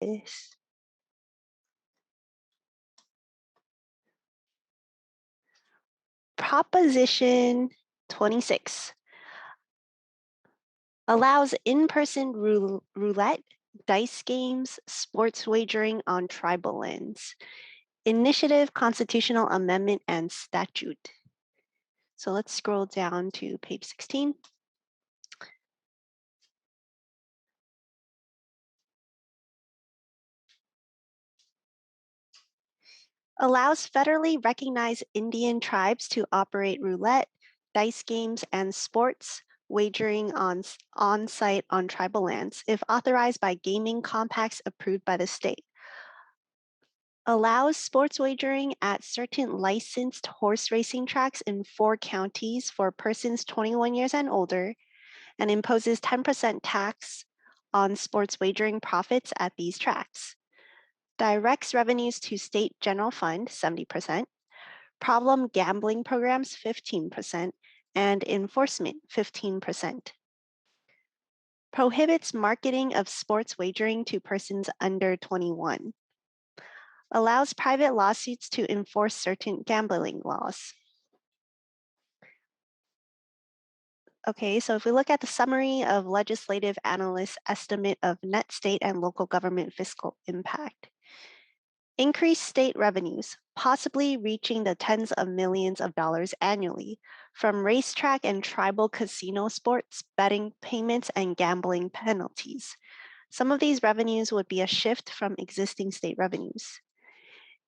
this. Proposition 26 allows in-person roulette, dice games, sports wagering on tribal lands. Initiative, constitutional amendment, and statute. So let's scroll down to page 16. Allows federally recognized Indian tribes to operate roulette, dice games, and sports wagering on-site on tribal lands if authorized by gaming compacts approved by the state. Allows sports wagering at certain licensed horse racing tracks in 4 counties for persons 21 years and older, and imposes 10% tax on sports wagering profits at these tracks. Directs revenues to state general fund, 70%, problem gambling programs, 15%, and enforcement, 15%. Prohibits marketing of sports wagering to persons under 21. Allows private lawsuits to enforce certain gambling laws. Okay, so if we look at the summary of legislative analysts' estimate of net state and local government fiscal impact. Increased state revenues, possibly reaching the tens of millions of dollars annually from racetrack and tribal casino sports, betting payments, and gambling penalties. Some of these revenues would be a shift from existing state revenues.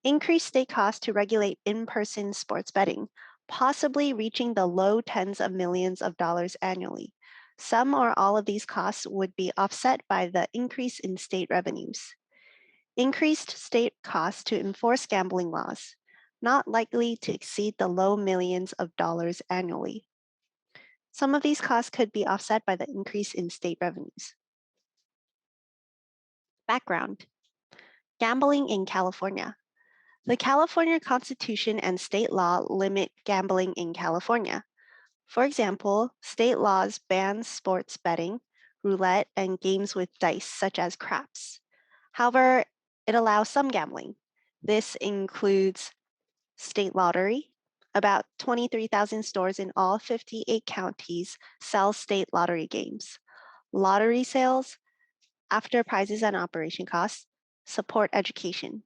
Increased state costs to regulate in-person sports betting, possibly reaching the low tens of millions of dollars annually. Some or all of these costs would be offset by the increase in state revenues. Increased state costs to enforce gambling laws, not likely to exceed the low millions of dollars annually. Some of these costs could be offset by the increase in state revenues. Background: gambling in California. The California Constitution and state law limit gambling in California. For example, state laws ban sports betting, roulette, and games with dice, such as craps. However, it allows some gambling. This includes state lottery. About 23,000 stores in all 58 counties sell state lottery games. Lottery sales, after prizes and operation costs, support education.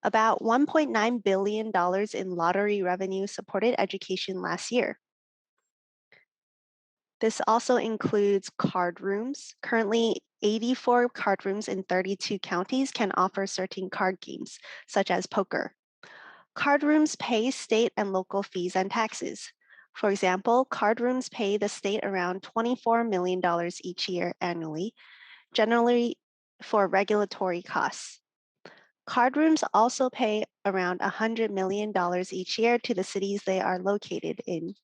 About $1.9 billion in lottery revenue supported education last year. This also includes card rooms. Currently, 84 card rooms in 32 counties can offer certain card games, such as poker. Card rooms pay state and local fees and taxes. For example, card rooms pay the state around $24 million each year annually, generally for regulatory costs. Card rooms also pay around $100 million each year to the cities they are located in.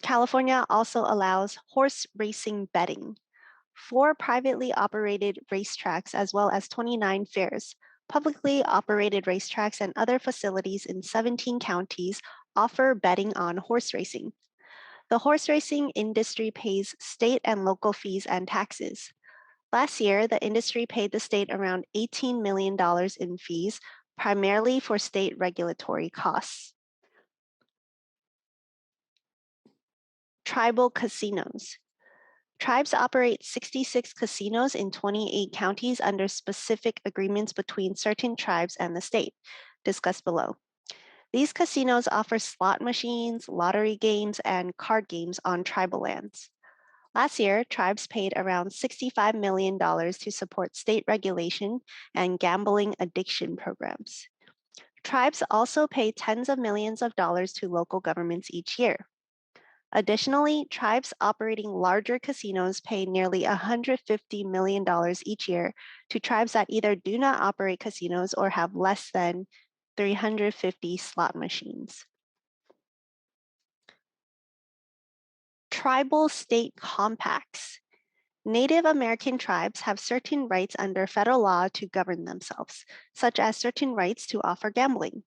California also allows horse racing betting. 4 privately operated racetracks, as well as 29 fairs, publicly operated racetracks, and other facilities in 17 counties offer betting on horse racing. The horse racing industry pays state and local fees and taxes. Last year, the industry paid the state around $18 million in fees, primarily for state regulatory costs. Tribal casinos. Tribes operate 66 casinos in 28 counties under specific agreements between certain tribes and the state, discussed below. These casinos offer slot machines, lottery games, and card games on tribal lands. Last year, tribes paid around $65 million to support state regulation and gambling addiction programs. Tribes also pay tens of millions of dollars to local governments each year. Additionally, tribes operating larger casinos pay nearly $150 million each year to tribes that either do not operate casinos or have less than 350 slot machines. Tribal state compacts. Native American tribes have certain rights under federal law to govern themselves, such as certain rights to offer gambling.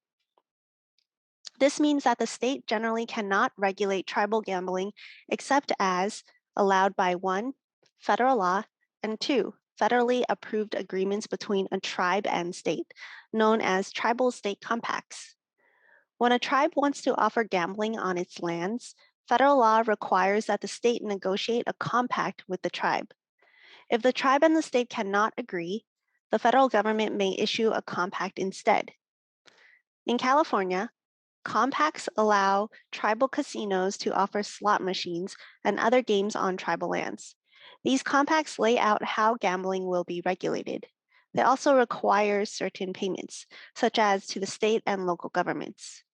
This means that the state generally cannot regulate tribal gambling except as allowed by 1, federal law, and 2, federally approved agreements between a tribe and state, known as tribal state compacts. When a tribe wants to offer gambling on its lands, federal law requires that the state negotiate a compact with the tribe. If the tribe and the state cannot agree, the federal government may issue a compact instead. In California, compacts allow tribal casinos to offer slot machines and other games on tribal lands. These compacts lay out how gambling will be regulated. They also require certain payments, such as to the state and local governments.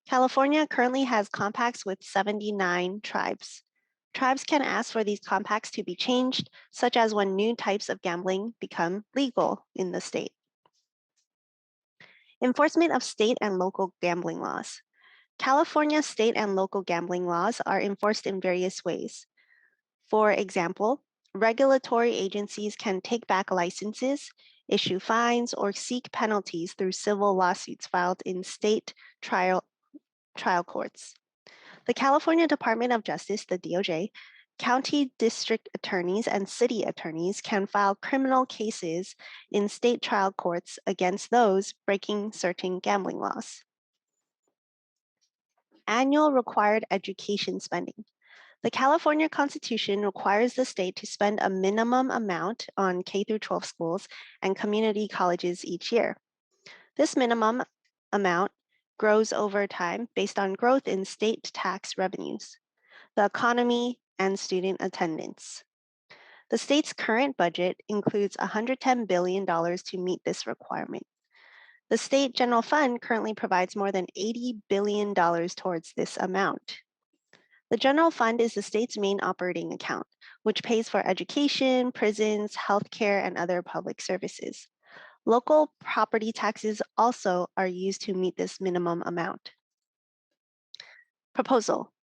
California currently has compacts with 79 tribes. Tribes can ask for these compacts to be changed, such as when new types of gambling become legal in the state. Enforcement of state and local gambling laws. California state and local gambling laws are enforced in various ways. For example, regulatory agencies can take back licenses, issue fines, or seek penalties through civil lawsuits filed in state trial courts. The California Department of Justice, the DOJ, county district attorneys and city attorneys can file criminal cases in state trial courts against those breaking certain gambling laws. Annual required education spending. The California Constitution requires the state to spend a minimum amount on K-12 schools and community colleges each year. This minimum amount grows over time based on growth in state tax revenues, the economy, and student attendance. The state's current budget includes $110 billion to meet this requirement. The state general fund currently provides more than $80 billion towards this amount. The general fund is the state's main operating account, which pays for education, prisons, healthcare, and other public services. Local property taxes also are used to meet this minimum amount. Proposal.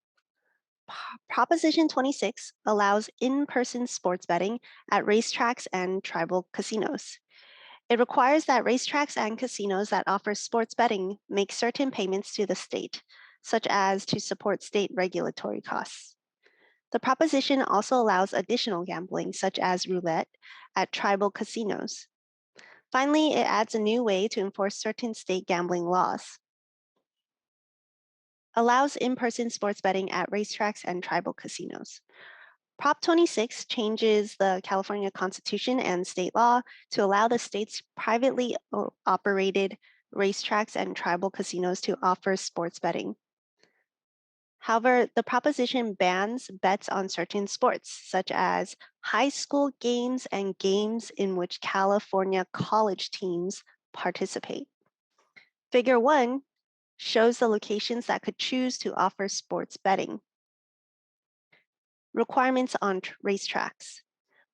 Proposition 26 allows in-person sports betting at racetracks and tribal casinos. It requires that racetracks and casinos that offer sports betting make certain payments to the state, such as to support state regulatory costs. The proposition also allows additional gambling, such as roulette, at tribal casinos. Finally, it adds a new way to enforce certain state gambling laws. Allows in-person sports betting at racetracks and tribal casinos. Prop 26 changes the California Constitution and state law to allow the state's privately operated racetracks and tribal casinos to offer sports betting. However, the proposition bans bets on certain sports, such as high school games and games in which California college teams participate. Figure 1 shows the locations that could choose to offer sports betting. Requirements on racetracks.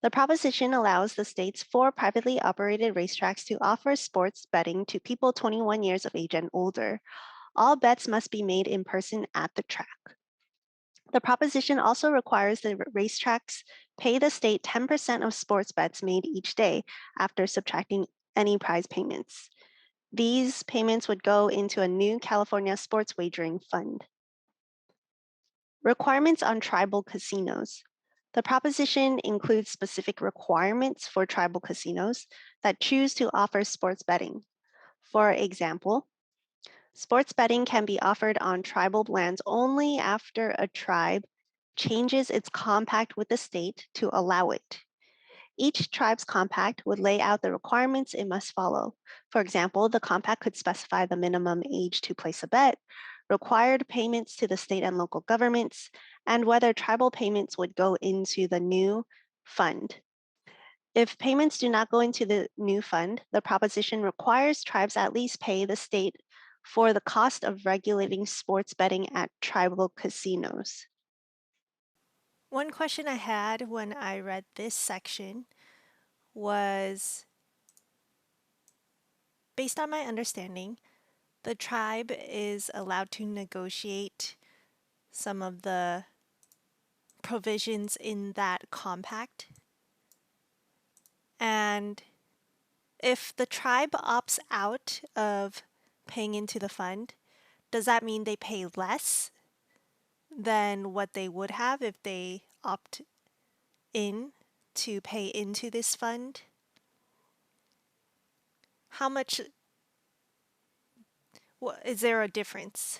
The proposition allows the state's 4 privately operated racetracks to offer sports betting to people 21 years of age and older. All bets must be made in person at the track. The proposition also requires the racetracks pay the state 10% of sports bets made each day after subtracting any prize payments. These payments would go into a new California sports wagering fund. Requirements on tribal casinos. The proposition includes specific requirements for tribal casinos that choose to offer sports betting. For example, sports betting can be offered on tribal lands only after a tribe changes its compact with the state to allow it. Each tribe's compact would lay out the requirements it must follow. For example, the compact could specify the minimum age to place a bet, required payments to the state and local governments, and whether tribal payments would go into the new fund. If payments do not go into the new fund, the proposition requires tribes at least pay the state for the cost of regulating sports betting at tribal casinos. One question I had when I read this section was, based on my understanding, the tribe is allowed to negotiate some of the provisions in that compact. And if the tribe opts out of paying into the fund, does that mean they pay less than what they would have if they opt in? to pay into this fund? How much, is there a difference?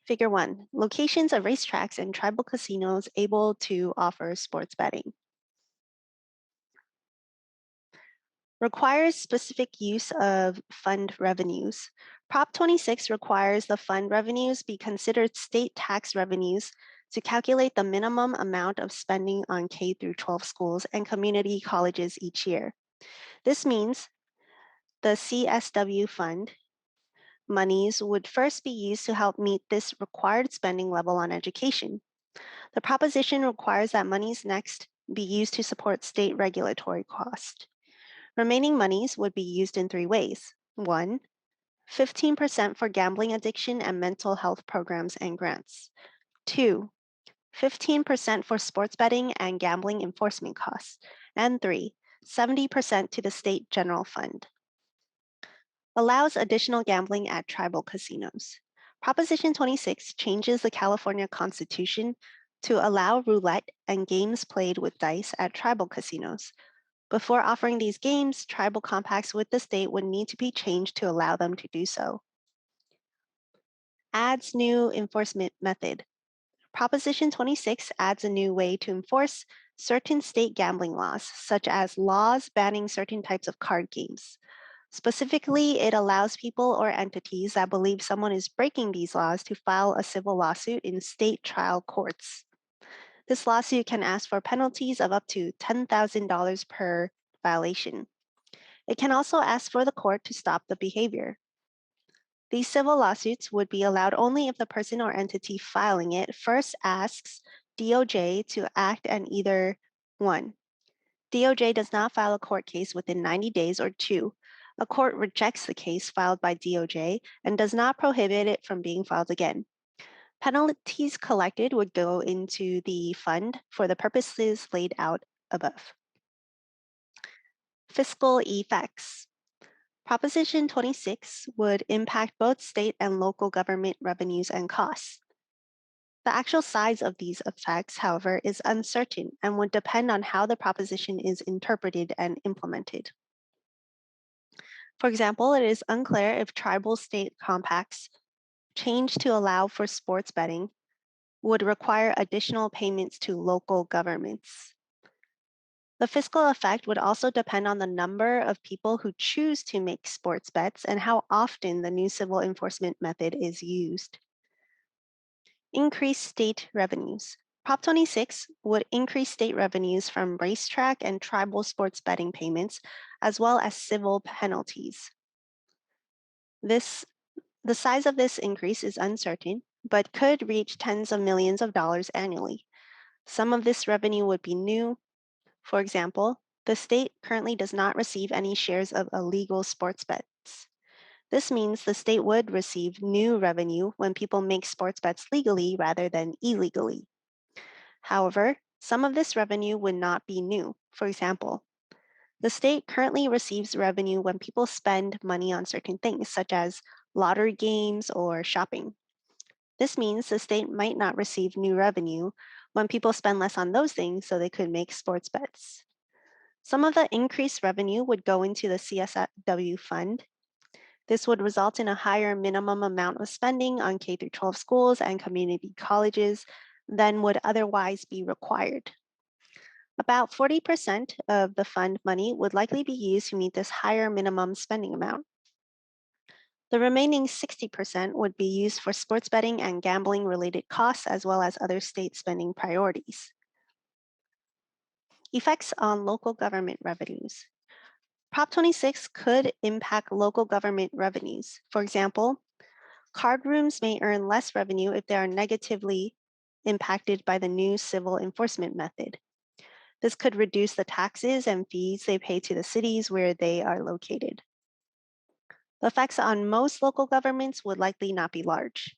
Figure 1, locations of racetracks and tribal casinos able to offer sports betting. Requires specific use of fund revenues. Prop 26 requires the fund revenues be considered state tax revenues to calculate the minimum amount of spending on K through 12 schools and community colleges each year. This means the CSW fund monies would first be used to help meet this required spending level on education. The proposition requires that monies next be used to support state regulatory costs. Remaining monies would be used in 3 ways. 1, 15% for gambling addiction and mental health programs and grants. 2, 15% for sports betting and gambling enforcement costs. And 3, 70% to the state general fund. Allows additional gambling at tribal casinos. Proposition 26 changes the California Constitution to allow roulette and games played with dice at tribal casinos. Before offering these games, tribal compacts with the state would need to be changed to allow them to do so. Adds new enforcement method. Proposition 26 adds a new way to enforce certain state gambling laws, such as laws banning certain types of card games. Specifically, it allows people or entities that believe someone is breaking these laws to file a civil lawsuit in state trial courts. This lawsuit can ask for penalties of up to $10,000 per violation. It can also ask for the court to stop the behavior. These civil lawsuits would be allowed only if the person or entity filing it first asks DOJ to act and either 1, DOJ does not file a court case within 90 days, or 2, a court rejects the case filed by DOJ and does not prohibit it from being filed again. Penalties collected would go into the fund for the purposes laid out above. Fiscal effects. Proposition 26 would impact both state and local government revenues and costs. The actual size of these effects, however, is uncertain and would depend on how the proposition is interpreted and implemented. For example, it is unclear if tribal state compacts changed to allow for sports betting would require additional payments to local governments. The fiscal effect would also depend on the number of people who choose to make sports bets and how often the new civil enforcement method is used. Increase state revenues. Prop 26 would increase state revenues from racetrack and tribal sports betting payments, as well as civil penalties. The size of this increase is uncertain, but could reach tens of millions of dollars annually. Some of this revenue would be new. For example, the state currently does not receive any shares of illegal sports bets. This means the state would receive new revenue when people make sports bets legally rather than illegally. However, some of this revenue would not be new. For example, the state currently receives revenue when people spend money on certain things, such as lottery games or shopping. This means the state might not receive new revenue when people spend less on those things so they could make sports bets. Some of the increased revenue would go into the CSW fund. This would result in a higher minimum amount of spending on K through 12 schools and community colleges than would otherwise be required. About 40% of the fund money would likely be used to meet this higher minimum spending amount. The remaining 60% would be used for sports betting and gambling related costs, as well as other state spending priorities. Effects on local government revenues. Prop 26 could impact local government revenues. For example, card rooms may earn less revenue if they are negatively impacted by the new civil enforcement method. This could reduce the taxes and fees they pay to the cities where they are located. The effects on most local governments would likely not be large.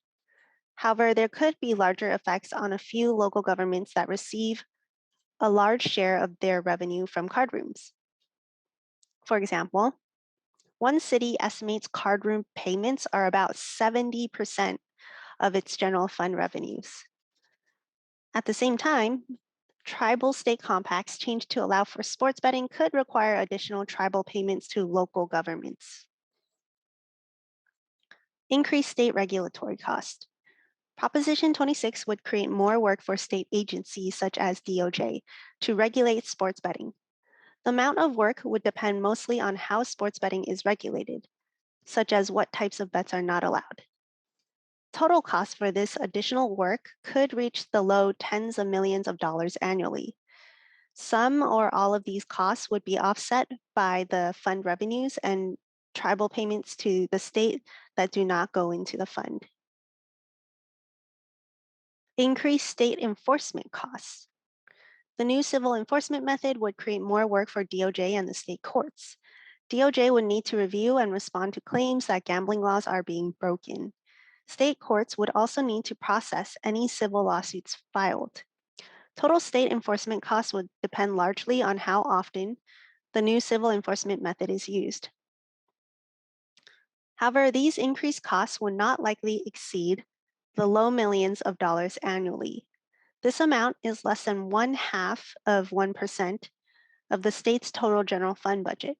However, there could be larger effects on a few local governments that receive a large share of their revenue from card rooms. For example, one city estimates card room payments are about 70% of its general fund revenues. At the same time, tribal state compacts changed to allow for sports betting could require additional tribal payments to local governments. Increased state regulatory cost. Proposition 26 would create more work for state agencies such as DOJ to regulate sports betting. The amount of work would depend mostly on how sports betting is regulated, such as what types of bets are not allowed. Total cost for this additional work could reach the low tens of millions of dollars annually. Some or all of these costs would be offset by the fund revenues and tribal payments to the state that do not go into the fund. Increased state enforcement costs. The new civil enforcement method would create more work for DOJ and the state courts. DOJ would need to review and respond to claims that gambling laws are being broken. State courts would also need to process any civil lawsuits filed. Total state enforcement costs would depend largely on how often the new civil enforcement method is used. However, these increased costs would not likely exceed the low millions of dollars annually. This amount is less than 1/2 of 1% of the state's total general fund budget.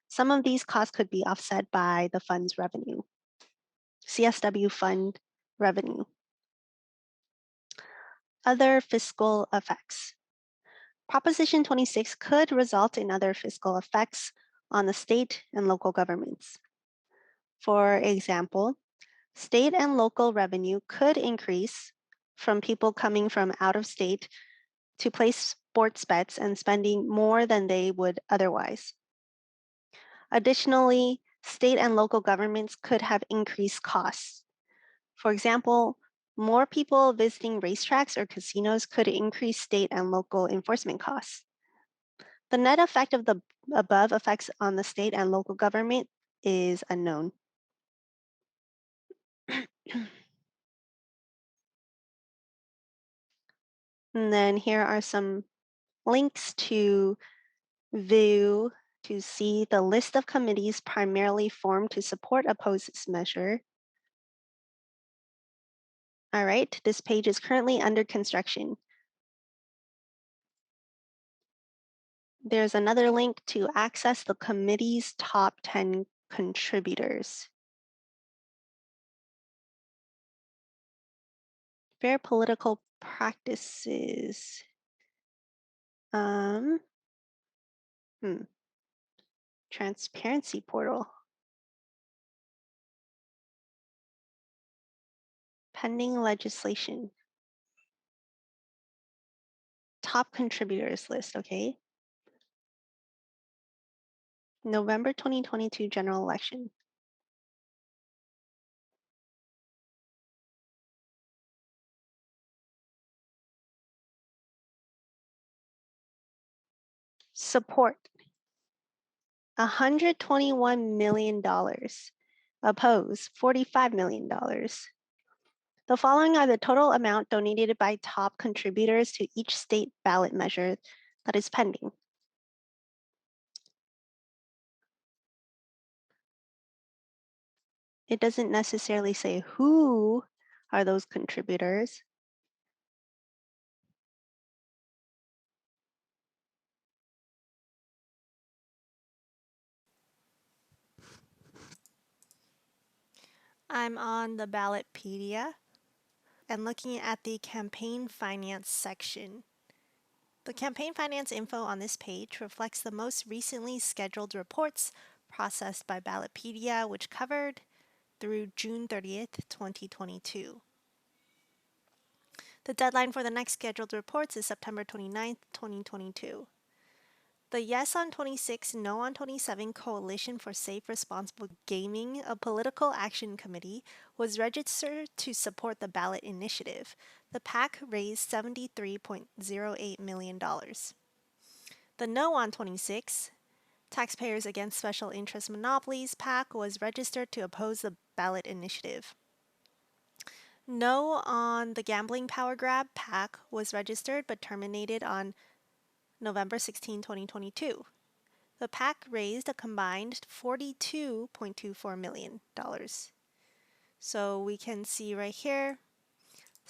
Some of these costs could be offset by the fund's revenue. CSW fund revenue. Other fiscal effects. Proposition 26 could result in other fiscal effects on the state and local governments. For example, state and local revenue could increase from people coming from out of state to place sports bets and spending more than they would otherwise. Additionally, state and local governments could have increased costs. For example, more people visiting racetracks or casinos could increase state and local enforcement costs. The net effect of the above effects on the state and local government is unknown. And then here are some links to view to see the list of committees primarily formed to support oppose this measure. All right, this page is currently under construction. There's another link to access the committee's top 10 contributors. Fair political practices. Transparency portal. Pending legislation. Top contributors list, okay? November 2022 general election. Support. $121 million. Oppose, $45 million. The following are the total amount donated by top contributors to each state ballot measure that is pending. It doesn't necessarily say who are those contributors. I'm on the Ballotpedia and looking at the campaign finance section. The campaign finance info on this page reflects the most recently scheduled reports processed by Ballotpedia, which covered through June 30th, 2022. The deadline for the next scheduled reports is September 29th, 2022. The Yes on 26, No on 27 Coalition for Safe Responsible Gaming, a political action committee, was registered to support the ballot initiative. The PAC raised $73.08 million. The No on 26, Taxpayers Against Special Interest Monopolies PAC, was registered to oppose the ballot initiative. No on the Gambling Power Grab PAC was registered but terminated on November 16, 2022. The PAC raised a combined $42.24 million. So we can see right here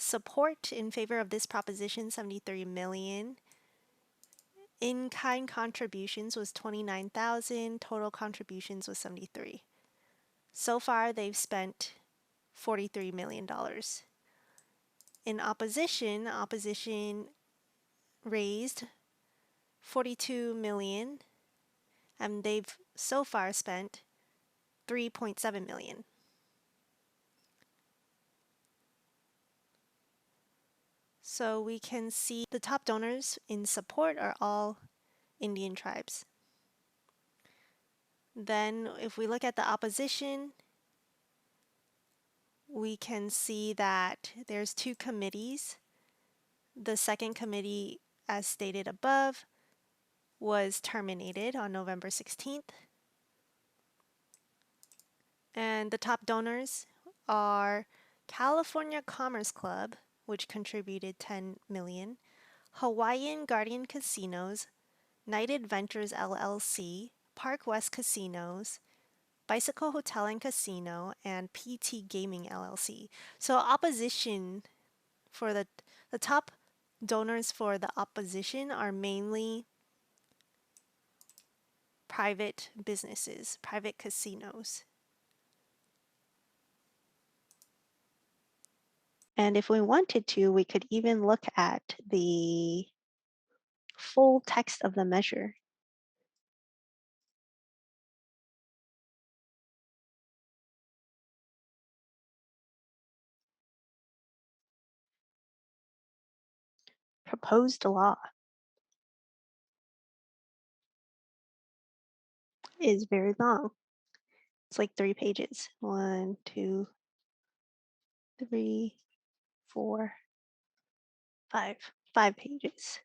Support in favor of this proposition, 73 million. In-kind contributions was 29,000. Total contributions was 73. So far, they've spent $43 million. In opposition raised 42 million, and they've so far spent 3.7 million. So we can see the top donors in support are all Indian tribes. Then if we look at the opposition, we can see that there's two committees. The second committee, as stated above, was terminated on November 16th. And the top donors are California Commerce Club, which contributed 10 million, Hawaiian Guardian Casinos, Knighted Ventures LLC, Park West Casinos, Bicycle Hotel and Casino, and PT Gaming LLC. So opposition for the top donors for the opposition are mainly private businesses, private casinos. And if we wanted to, we could even look at the full text of the measure. Proposed law is very long. It's like 3 pages. 1, 2, 3, 4, 5. 5 pages.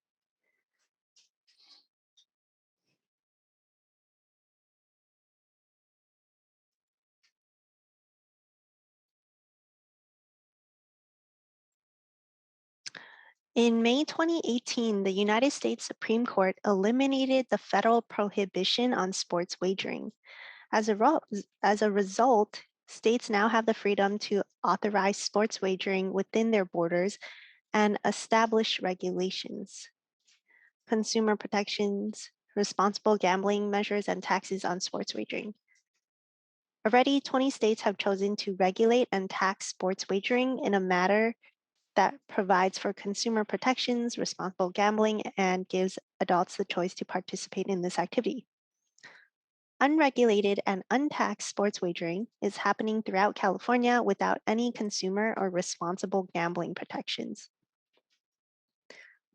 In May 2018, the United States Supreme Court eliminated the federal prohibition on sports wagering. As a result, states now have the freedom to authorize sports wagering within their borders and establish regulations, consumer protections, responsible gambling measures, and taxes on sports wagering. Already, 20 states have chosen to regulate and tax sports wagering in a manner that provides for consumer protections, responsible gambling, and gives adults the choice to participate in this activity. Unregulated and untaxed sports wagering is happening throughout California without any consumer or responsible gambling protections.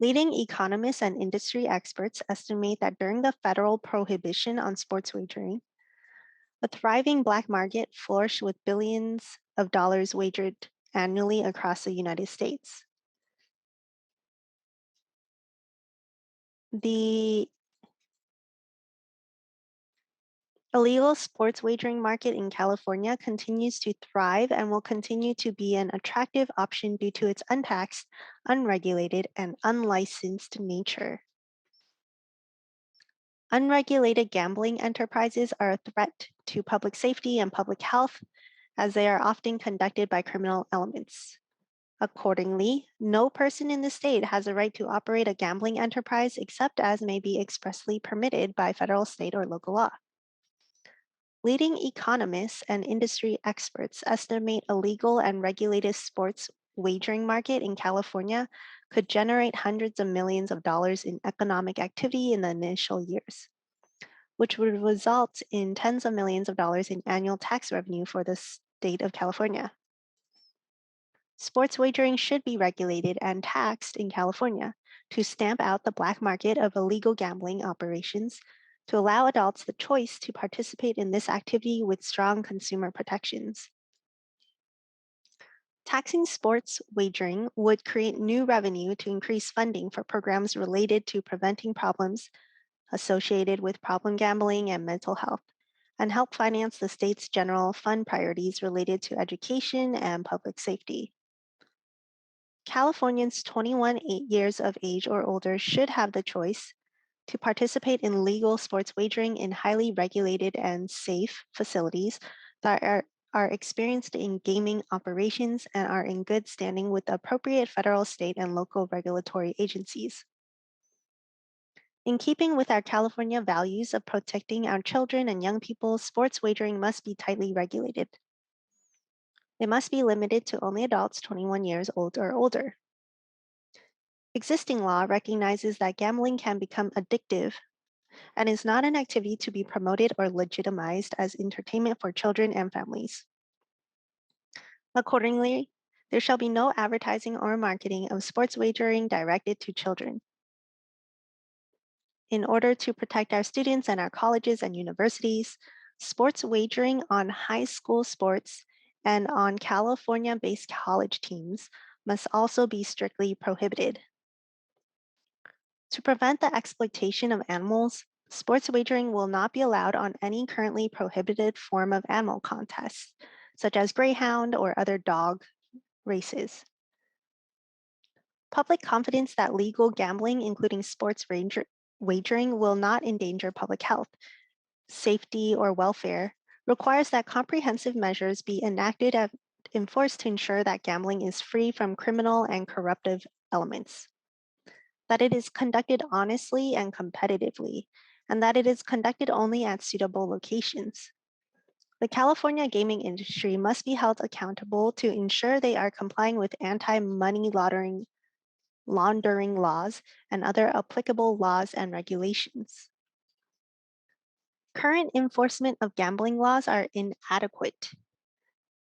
Leading economists and industry experts estimate that during the federal prohibition on sports wagering, a thriving black market flourished with billions of dollars wagered annually across the United States. The illegal sports wagering market in California continues to thrive and will continue to be an attractive option due to its untaxed, unregulated, and unlicensed nature. Unregulated gambling enterprises are a threat to public safety and public health, as they are often conducted by criminal elements. Accordingly, no person in the state has a right to operate a gambling enterprise except as may be expressly permitted by federal, state, or local law. Leading economists and industry experts estimate a legal and regulated sports wagering market in California could generate hundreds of millions of dollars in economic activity in the initial years, which would result in tens of millions of dollars in annual tax revenue for the state of California. Sports wagering should be regulated and taxed in California to stamp out the black market of illegal gambling operations, to allow adults the choice to participate in this activity with strong consumer protections. Taxing sports wagering would create new revenue to increase funding for programs related to preventing problems associated with problem gambling and mental health, and help finance the state's general fund priorities related to education and public safety. Californians 21 years of age or older should have the choice to participate in legal sports wagering in highly regulated and safe facilities that are experienced in gaming operations and are in good standing with the appropriate federal, state, and local regulatory agencies. In keeping with our California values of protecting our children and young people, sports wagering must be tightly regulated. It must be limited to only adults 21 years old or older. Existing law recognizes that gambling can become addictive and is not an activity to be promoted or legitimized as entertainment for children and families. Accordingly, there shall be no advertising or marketing of sports wagering directed to children. In order to protect our students and our colleges and universities, sports wagering on high school sports and on California-based college teams must also be strictly prohibited. To prevent the exploitation of animals, sports wagering will not be allowed on any currently prohibited form of animal contests, such as greyhound or other dog races. Public confidence that legal gambling, including sports wagering, will not endanger public health, safety, or welfare requires that comprehensive measures be enacted and enforced to ensure that gambling is free from criminal and corruptive elements, that it is conducted honestly and competitively, and that it is conducted only at suitable locations. The California gaming industry must be held accountable to ensure they are complying with anti-money laundering laws and other applicable laws and regulations. Current enforcement of gambling laws are inadequate.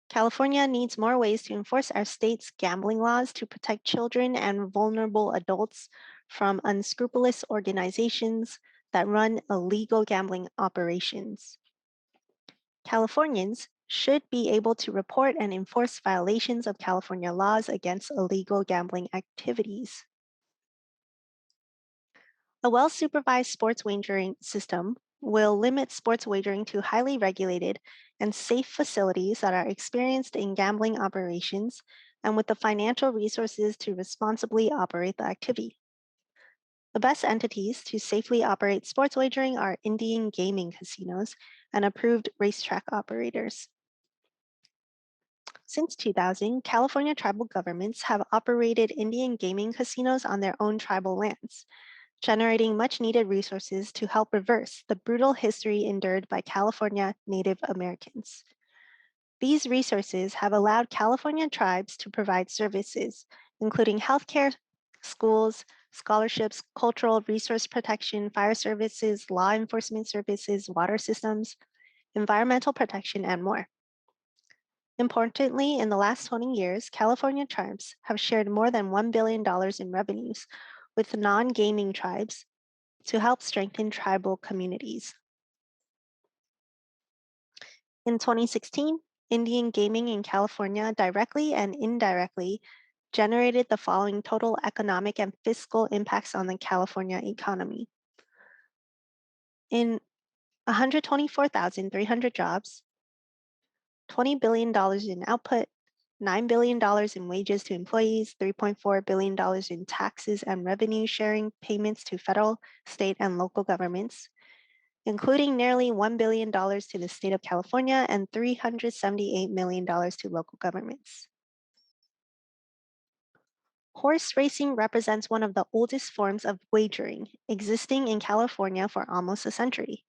California needs more ways to enforce our state's gambling laws to protect children and vulnerable adults from unscrupulous organizations that run illegal gambling operations. Californians should be able to report and enforce violations of California laws against illegal gambling activities. A well-supervised sports wagering system will limit sports wagering to highly regulated and safe facilities that are experienced in gambling operations and with the financial resources to responsibly operate the activity. The best entities to safely operate sports wagering are Indian gaming casinos and approved racetrack operators. Since 2000, California tribal governments have operated Indian gaming casinos on their own tribal lands, generating much needed resources to help reverse the brutal history endured by California Native Americans. These resources have allowed California tribes to provide services, including healthcare, schools, scholarships, cultural resource protection, fire services, law enforcement services, water systems, environmental protection, and more. Importantly, in the last 20 years, California tribes have shared more than $1 billion in revenues with non-gaming tribes to help strengthen tribal communities. In 2016, Indian gaming in California directly and indirectly generated the following total economic and fiscal impacts on the California economy. In 124,300 jobs, $20 billion in output, $9 billion in wages to employees, $3.4 billion in taxes and revenue sharing payments to federal, state, and local governments, including nearly $1 billion to the state of California and $378 million to local governments. Horse racing represents one of the oldest forms of wagering, existing in California for almost a century.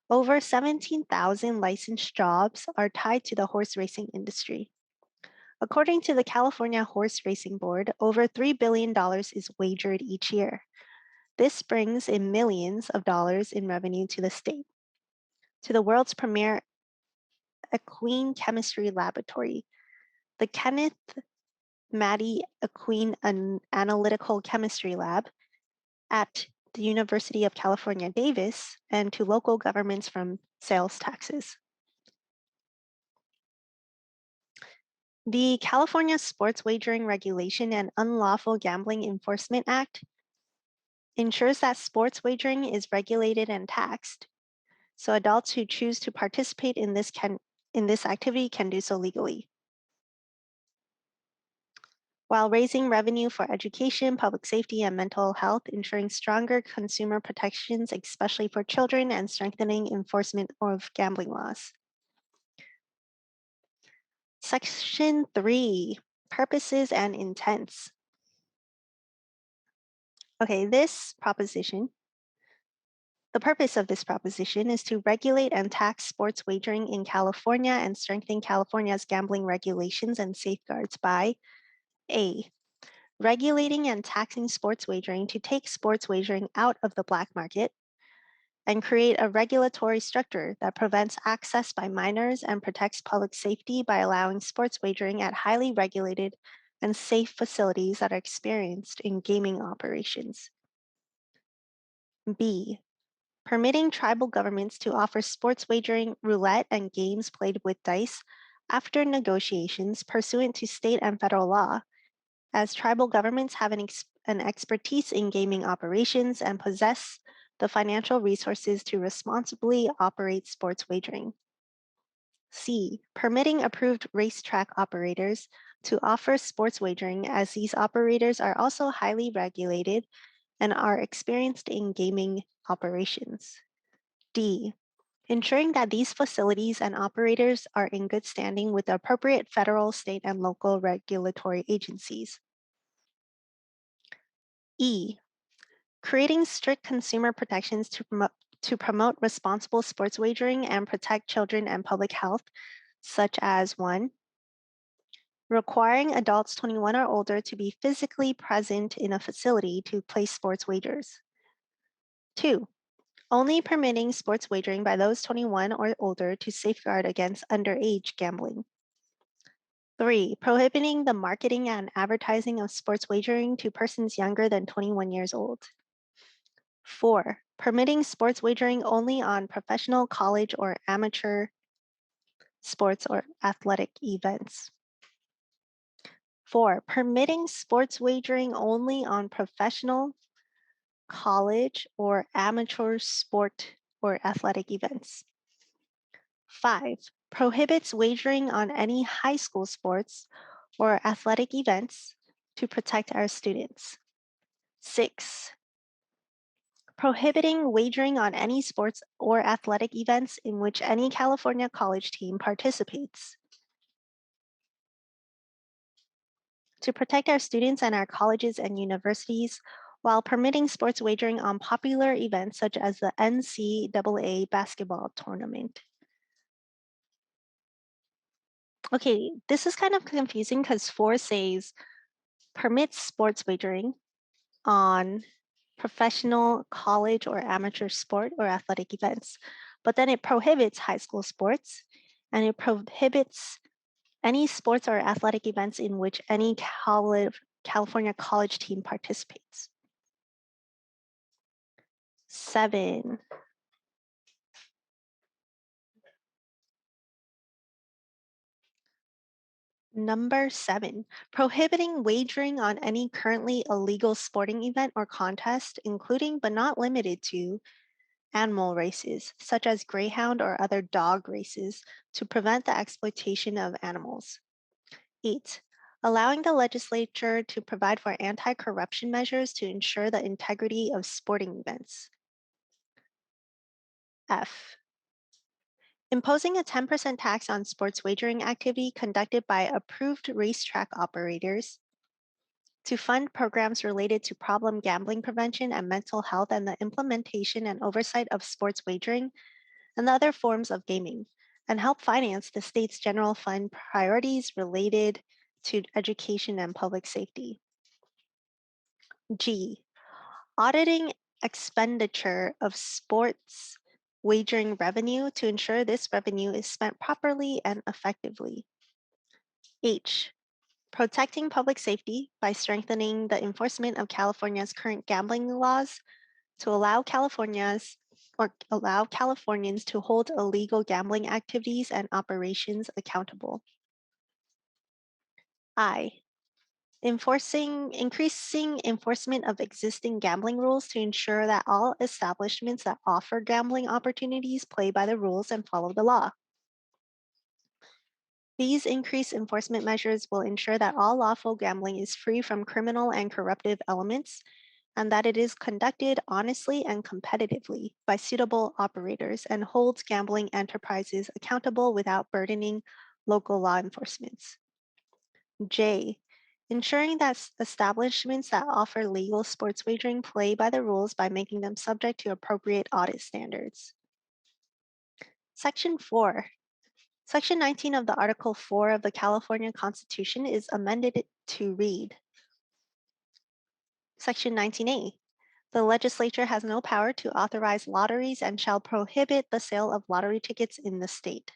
Over 17,000 licensed jobs are tied to the horse racing industry. According to the California Horse Racing Board, over $3 billion is wagered each year. This brings in millions of dollars in revenue to the state. To the world's premier equine chemistry laboratory, the Kenneth Maddie Equine Analytical Chemistry Lab at the University of California, Davis, and to local governments from sales taxes. The California Sports Wagering Regulation and Unlawful Gambling Enforcement Act ensures that sports wagering is regulated and taxed, so adults who choose to participate in this activity can do so legally, while raising revenue for education, public safety, and mental health, ensuring stronger consumer protections, especially for children, and strengthening enforcement of gambling laws. Section 3, purposes and intents. Okay, the purpose of this proposition is to regulate and tax sports wagering in California and strengthen California's gambling regulations and safeguards by A, regulating and taxing sports wagering to take sports wagering out of the black market and create a regulatory structure that prevents access by minors and protects public safety by allowing sports wagering at highly regulated and safe facilities that are experienced in gaming operations. B, permitting tribal governments to offer sports wagering, roulette, and games played with dice after negotiations pursuant to state and federal law, as tribal governments have an expertise in gaming operations and possess the financial resources to responsibly operate sports wagering. C, permitting approved racetrack operators to offer sports wagering, as these operators are also highly regulated and are experienced in gaming operations. D, ensuring that these facilities and operators are in good standing with the appropriate federal, state, and local regulatory agencies. E, creating strict consumer protections to promote responsible sports wagering and protect children and public health, such as 1, requiring adults 21 or older to be physically present in a facility to place sports wagers. 2, only permitting sports wagering by those 21 or older to safeguard against underage gambling. 3, prohibiting the marketing and advertising of sports wagering to persons younger than 21 years old. 4, permitting sports wagering only on professional, college, or amateur sports or athletic events. 4, permitting sports wagering only on professional, college, or amateur sport or athletic events. 5, prohibits wagering on any high school sports or athletic events to protect our students. 6, prohibiting wagering on any sports or athletic events in which any California college team participates. To protect our students and our colleges and universities while permitting sports wagering on popular events such as the NCAA basketball tournament. Okay, this is kind of confusing because 4 says permits sports wagering on professional, college, or amateur sport or athletic events. But then it prohibits high school sports and it prohibits any sports or athletic events in which any California college team participates. 7. Number 7, prohibiting wagering on any currently illegal sporting event or contest, including but not limited to animal races, such as greyhound or other dog races, to prevent the exploitation of animals. 8, allowing the legislature to provide for anti-corruption measures to ensure the integrity of sporting events. F, imposing a 10% tax on sports wagering activity conducted by approved racetrack operators to fund programs related to problem gambling prevention and mental health and the implementation and oversight of sports wagering and the other forms of gaming, and help finance the state's general fund priorities related to education and public safety. G, auditing expenditure of sports wagering revenue to ensure this revenue is spent properly and effectively. H, protecting public safety by strengthening the enforcement of California's current gambling laws to allow Californians to hold illegal gambling activities and operations accountable. I, increasing enforcement of existing gambling rules to ensure that all establishments that offer gambling opportunities play by the rules and follow the law. These increased enforcement measures will ensure that all lawful gambling is free from criminal and corruptive elements and that it is conducted honestly and competitively by suitable operators and holds gambling enterprises accountable without burdening local law enforcements. J, ensuring that establishments that offer legal sports wagering play by the rules by making them subject to appropriate audit standards. Section 4. Section 19 of the Article 4 of the California Constitution is amended to read. Section 19A. The legislature has no power to authorize lotteries and shall prohibit the sale of lottery tickets in the state.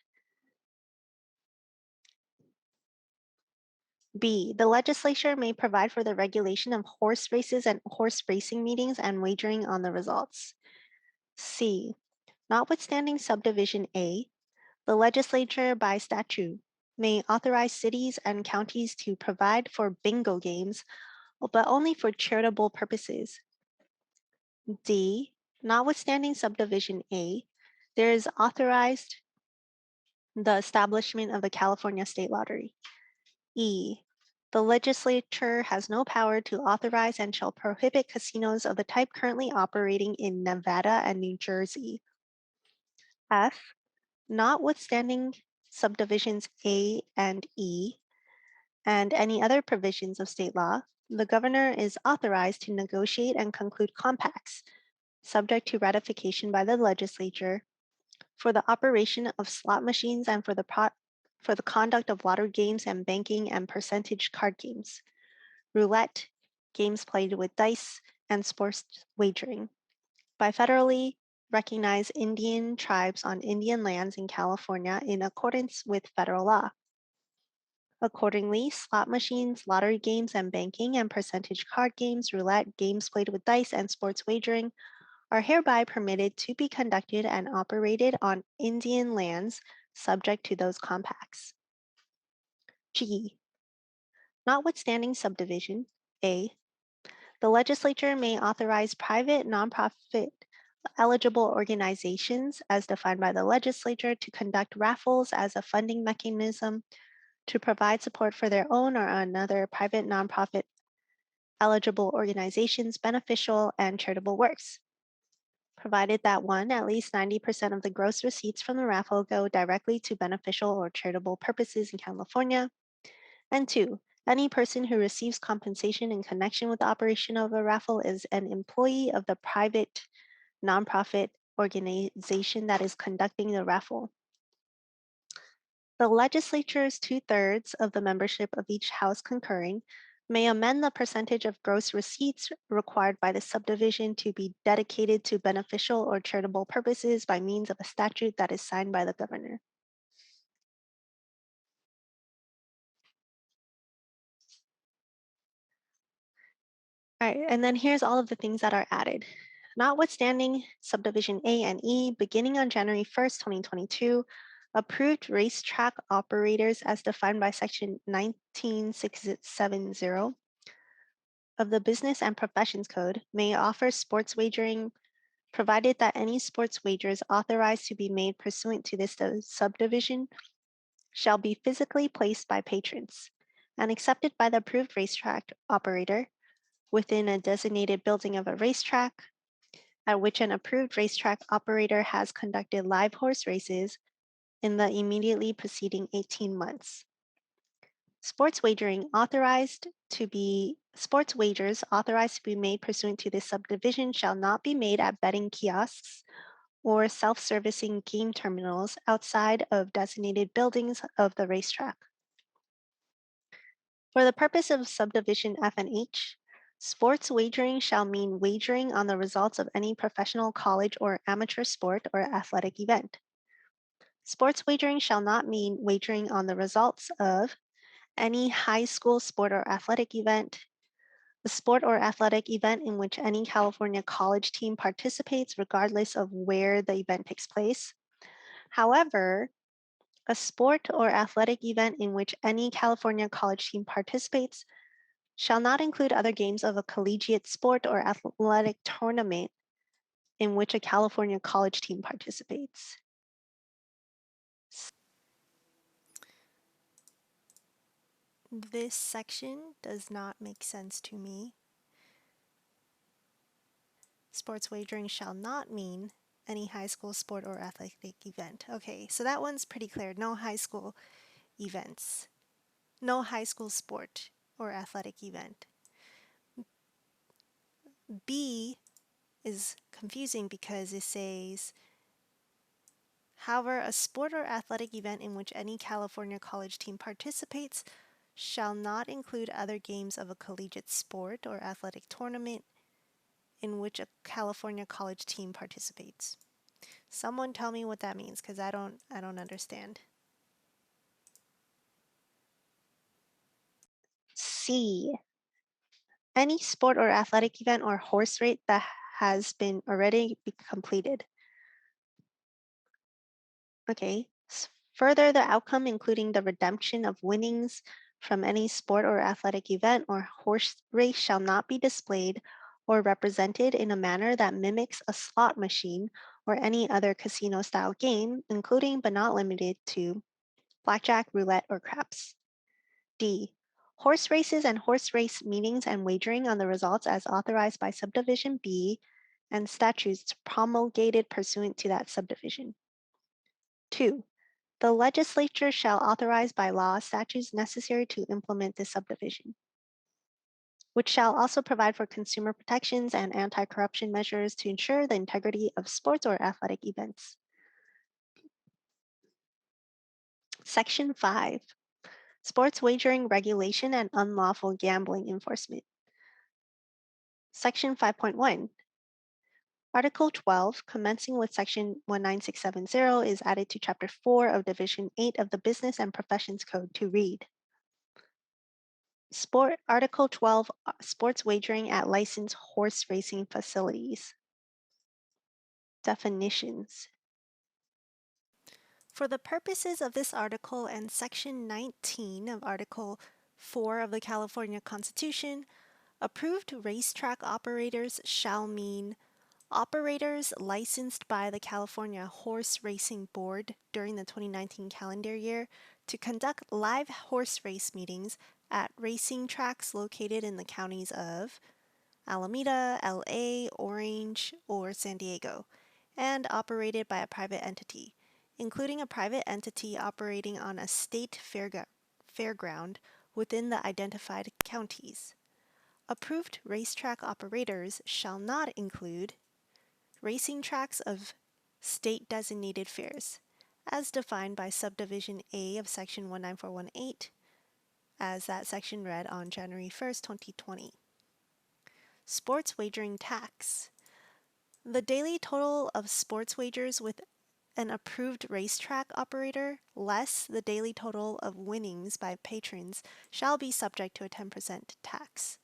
B, the legislature may provide for the regulation of horse races and horse racing meetings and wagering on the results. C, notwithstanding subdivision A, the legislature by statute may authorize cities and counties to provide for bingo games, but only for charitable purposes. D, notwithstanding subdivision A, there is authorized the establishment of the California State Lottery. E, the legislature has no power to authorize and shall prohibit casinos of the type currently operating in Nevada and New Jersey. F, notwithstanding subdivisions A and E and any other provisions of state law, the governor is authorized to negotiate and conclude compacts, subject to ratification by the legislature, for the operation of slot machines and for the conduct of lottery games and banking and percentage card games, roulette, games played with dice, and sports wagering, by federally recognized Indian tribes on Indian lands in California in accordance with federal law. Accordingly, slot machines, lottery games, and banking and percentage card games, roulette, games played with dice, and sports wagering are hereby permitted to be conducted and operated on Indian lands subject to those compacts. G, notwithstanding subdivision A, the legislature may authorize private nonprofit eligible organizations as defined by the legislature to conduct raffles as a funding mechanism to provide support for their own or another private nonprofit eligible organizations' beneficial and charitable works, provided that 1, at least 90% of the gross receipts from the raffle go directly to beneficial or charitable purposes in California, and 2, any person who receives compensation in connection with the operation of a raffle is an employee of the private nonprofit organization that is conducting the raffle. The legislature's 2/3 of the membership of each house concurring may amend the percentage of gross receipts required by the subdivision to be dedicated to beneficial or charitable purposes by means of a statute that is signed by the governor. All right, and then here's all of the things that are added. Notwithstanding subdivision A and E, beginning on January 1st, 2022, approved racetrack operators as defined by section 19670 of the Business and Professions Code may offer sports wagering, provided that any sports wagers authorized to be made pursuant to this subdivision shall be physically placed by patrons and accepted by the approved racetrack operator within a designated building of a racetrack at which an approved racetrack operator has conducted live horse races in the immediately preceding 18 months. Sports wagers authorized to be made pursuant to this subdivision shall not be made at betting kiosks or self-servicing game terminals outside of designated buildings of the racetrack. For the purpose of subdivision F and H, sports wagering shall mean wagering on the results of any professional, college, or amateur sport or athletic event. Sports wagering shall not mean wagering on the results of any high school sport or athletic event, a sport or athletic event in which any California college team participates regardless of where the event takes place. However, a sport or athletic event in which any California college team participates shall not include other games of a collegiate sport or athletic tournament in which a California college team participates. This section does not make sense to me. Sports wagering shall not mean any high school sport or athletic event. Okay, so that one's pretty clear. No high school events. No high school sport or athletic event. B is confusing because it says, however, a sport or athletic event in which any California college team participates shall not include other games of a collegiate sport or athletic tournament in which a California college team participates. Someone tell me what that means, because I don't understand. C. Any sport or athletic event or horse race that has been already completed. Okay. Further, the outcome, including the redemption of winnings from any sport or athletic event or horse race, shall not be displayed or represented in a manner that mimics a slot machine or any other casino-style game, including but not limited to blackjack, roulette, or craps. D. Horse races and horse race meetings and wagering on the results as authorized by Subdivision B and statutes promulgated pursuant to that subdivision. 2. The legislature shall authorize by law statutes necessary to implement this subdivision, which shall also provide for consumer protections and anti-corruption measures to ensure the integrity of sports or athletic events. Section 5. Sports wagering regulation and unlawful gambling enforcement. Section 5.1. Article 12, commencing with Section 19670, is added to Chapter 4 of Division 8 of the Business and Professions Code to read. Article 12, sports wagering at licensed horse racing facilities. Definitions. For the purposes of this article and Section 19 of Article 4 of the California Constitution, approved racetrack operators shall mean operators licensed by the California Horse Racing Board during the 2019 calendar year to conduct live horse race meetings at racing tracks located in the counties of Alameda, LA, Orange, or San Diego, and operated by a private entity, including a private entity operating on a state fairground within the identified counties. Approved racetrack operators shall not include racing tracks of state-designated fairs, as defined by Subdivision A of Section 19418, as that section read on January 1st, 2020. Sports wagering tax. The daily total of sports wagers with an approved racetrack operator, less the daily total of winnings by patrons, shall be subject to a 10% tax.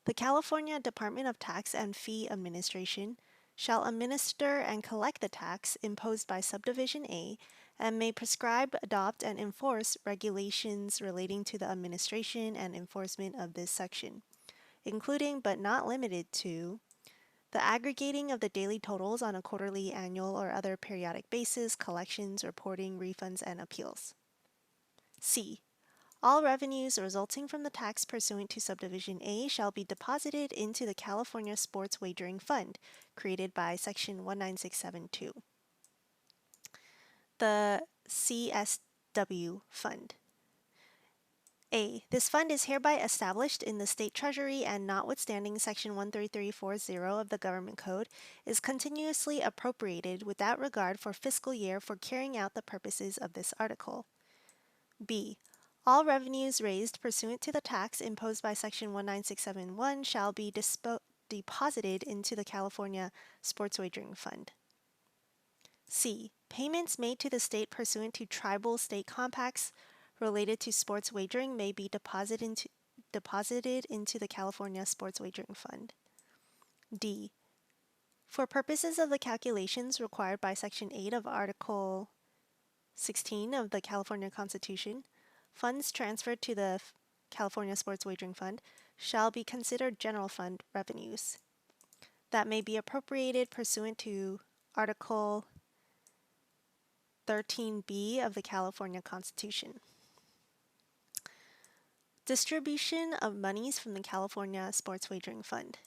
The California Department of Tax and Fee Administration shall administer and collect the tax imposed by Subdivision A and may prescribe, adopt, and enforce regulations relating to the administration and enforcement of this section, including but not limited to the aggregating of the daily totals on a quarterly, annual, or other periodic basis, collections, reporting, refunds, and appeals. C. All revenues resulting from the tax pursuant to Subdivision A shall be deposited into the California Sports Wagering Fund, created by Section 19672. The CSW Fund. A. This fund is hereby established in the State Treasury and, notwithstanding Section 13340 of the Government Code, is continuously appropriated without regard for fiscal year for carrying out the purposes of this article. B. All revenues raised pursuant to the tax imposed by Section 19671 shall be deposited into the California Sports Wagering Fund. C. Payments made to the state pursuant to tribal state compacts related to sports wagering may be deposited into the California Sports Wagering Fund. D. For purposes of the calculations required by Section 8 of Article 16 of the California Constitution, funds transferred to the California Sports Wagering Fund shall be considered general fund revenues that may be appropriated pursuant to Article 13B of the California Constitution. Distribution of monies from the California Sports Wagering Fund.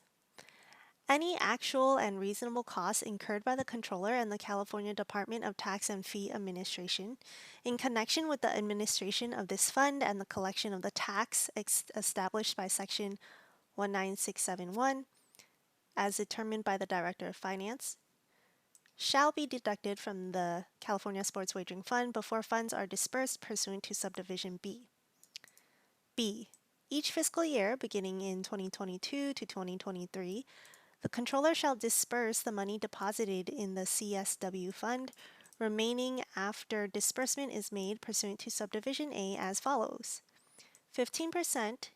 Any actual and reasonable costs incurred by the Controller and the California Department of Tax and Fee Administration in connection with the administration of this fund and the collection of the tax established by Section 19671, as determined by the Director of Finance, shall be deducted from the California Sports Wagering Fund before funds are dispersed pursuant to Subdivision B. B. Each fiscal year, beginning in 2022 to 2023, the Controller shall disperse the money deposited in the CSW Fund, remaining after disbursement is made pursuant to Subdivision A as follows: 15%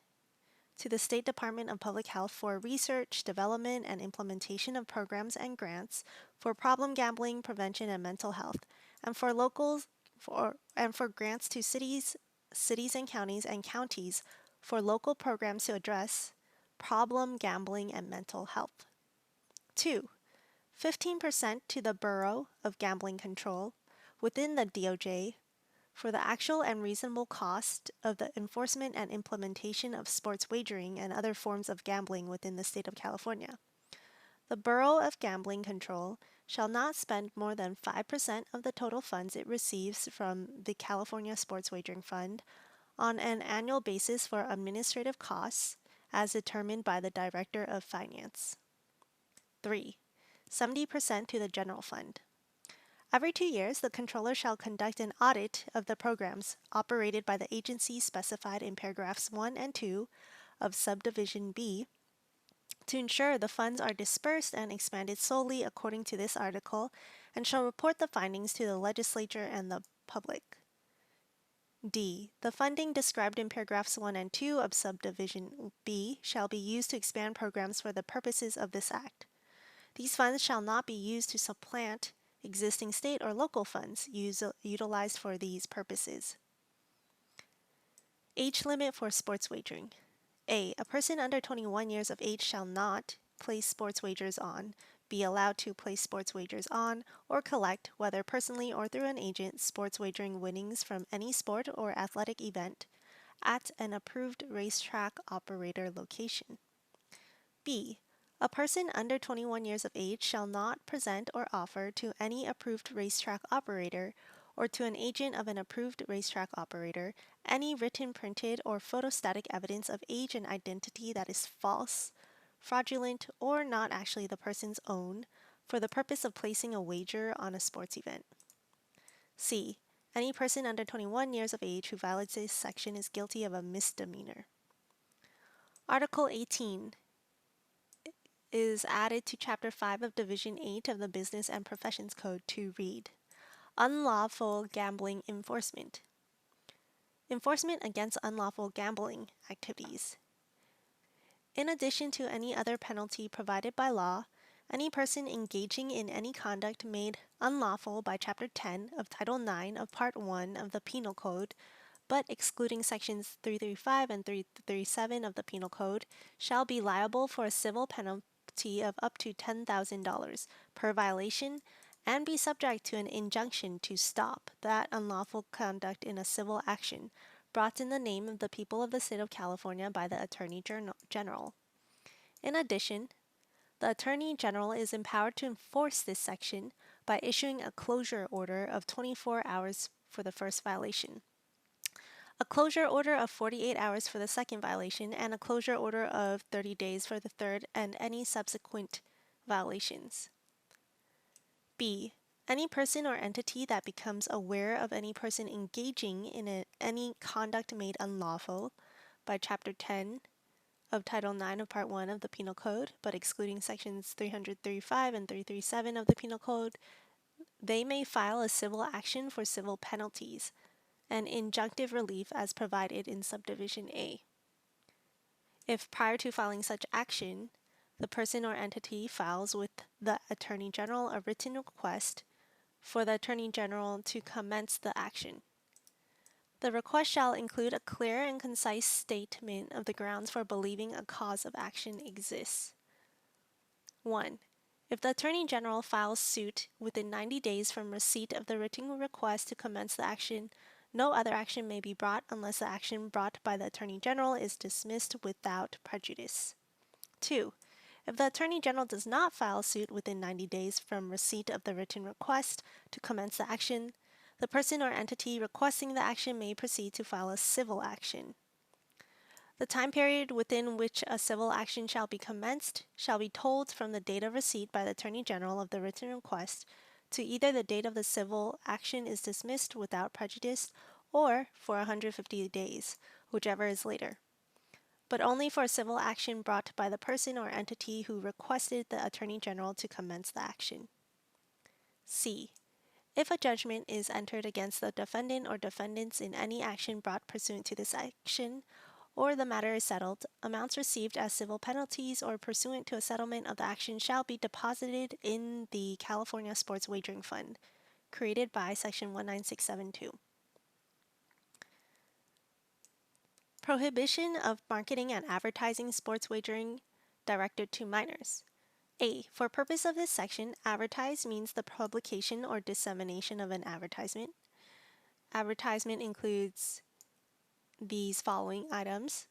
to the State Department of Public Health for research, development, and implementation of programs and grants for problem gambling prevention and mental health, and for grants to cities and counties for local programs to address problem gambling and mental health. 2. 15% to the Bureau of Gambling Control within the DOJ for the actual and reasonable cost of the enforcement and implementation of sports wagering and other forms of gambling within the state of California. The Bureau of Gambling Control shall not spend more than 5% of the total funds it receives from the California Sports Wagering Fund on an annual basis for administrative costs as determined by the Director of Finance. 3. 70% to the General Fund. Every 2 years, the Controller shall conduct an audit of the programs operated by the agencies specified in paragraphs 1 and 2 of Subdivision B to ensure the funds are dispersed and expanded solely according to this article, and shall report the findings to the legislature and the public. D. The funding described in paragraphs 1 and 2 of Subdivision B shall be used to expand programs for the purposes of this Act. These funds shall not be used to supplant existing state or local funds utilized for these purposes. Age limit for sports wagering. A. A person under 21 years of age shall not place sports wagers on, be allowed to place sports wagers on, or collect, whether personally or through an agent, sports wagering winnings from any sport or athletic event at an approved racetrack operator location. B. A person under 21 years of age shall not present or offer to any approved racetrack operator or to an agent of an approved racetrack operator any written, printed, or photostatic evidence of age and identity that is false, fraudulent, or not actually the person's own for the purpose of placing a wager on a sports event. C. Any person under 21 years of age who violates this section is guilty of a misdemeanor. Article 18 is added to Chapter 5 of Division 8 of the Business and Professions Code to read: Unlawful Gambling Enforcement. Enforcement against unlawful gambling activities. In addition to any other penalty provided by law, any person engaging in any conduct made unlawful by Chapter 10 of Title 9 of Part 1 of the Penal Code, but excluding Sections 335 and 337 of the Penal Code, shall be liable for a civil penalty of up to $10,000 per violation and be subject to an injunction to stop that unlawful conduct in a civil action brought in the name of the people of the state of California by the Attorney General. In addition, the Attorney General is empowered to enforce this section by issuing a closure order of 24 hours for the first violation, a closure order of 48 hours for the second violation, and a closure order of 30 days for the third and any subsequent violations. B. Any person or entity that becomes aware of any person engaging in any conduct made unlawful by Chapter 10 of Title 9 of Part 1 of the Penal Code, but excluding Sections 335 and 337 of the Penal Code, they may file a civil action for civil penalties and injunctive relief as provided in Subdivision A. If prior to filing such action, the person or entity files with the Attorney General a written request for the Attorney General to commence the action, the request shall include a clear and concise statement of the grounds for believing a cause of action exists. 1. If the Attorney General files suit within 90 days from receipt of the written request to commence the action, no other action may be brought unless the action brought by the Attorney General is dismissed without prejudice. 2. If the Attorney General does not file suit within 90 days from receipt of the written request to commence the action, the person or entity requesting the action may proceed to file a civil action. The time period within which a civil action shall be commenced shall be told from the date of receipt by the Attorney General of the written request to either the date of the civil action is dismissed without prejudice or for 150 days, whichever is later, but only for a civil action brought by the person or entity who requested the Attorney General to commence the action. C. If a judgment is entered against the defendant or defendants in any action brought pursuant to this action, or the matter is settled, amounts received as civil penalties or pursuant to a settlement of the action shall be deposited in the California Sports Wagering Fund, created by Section 19672. Prohibition of marketing and advertising sports wagering directed to minors. A. For purpose of this section, advertise means the publication or dissemination of an advertisement. Advertisement includes these following items.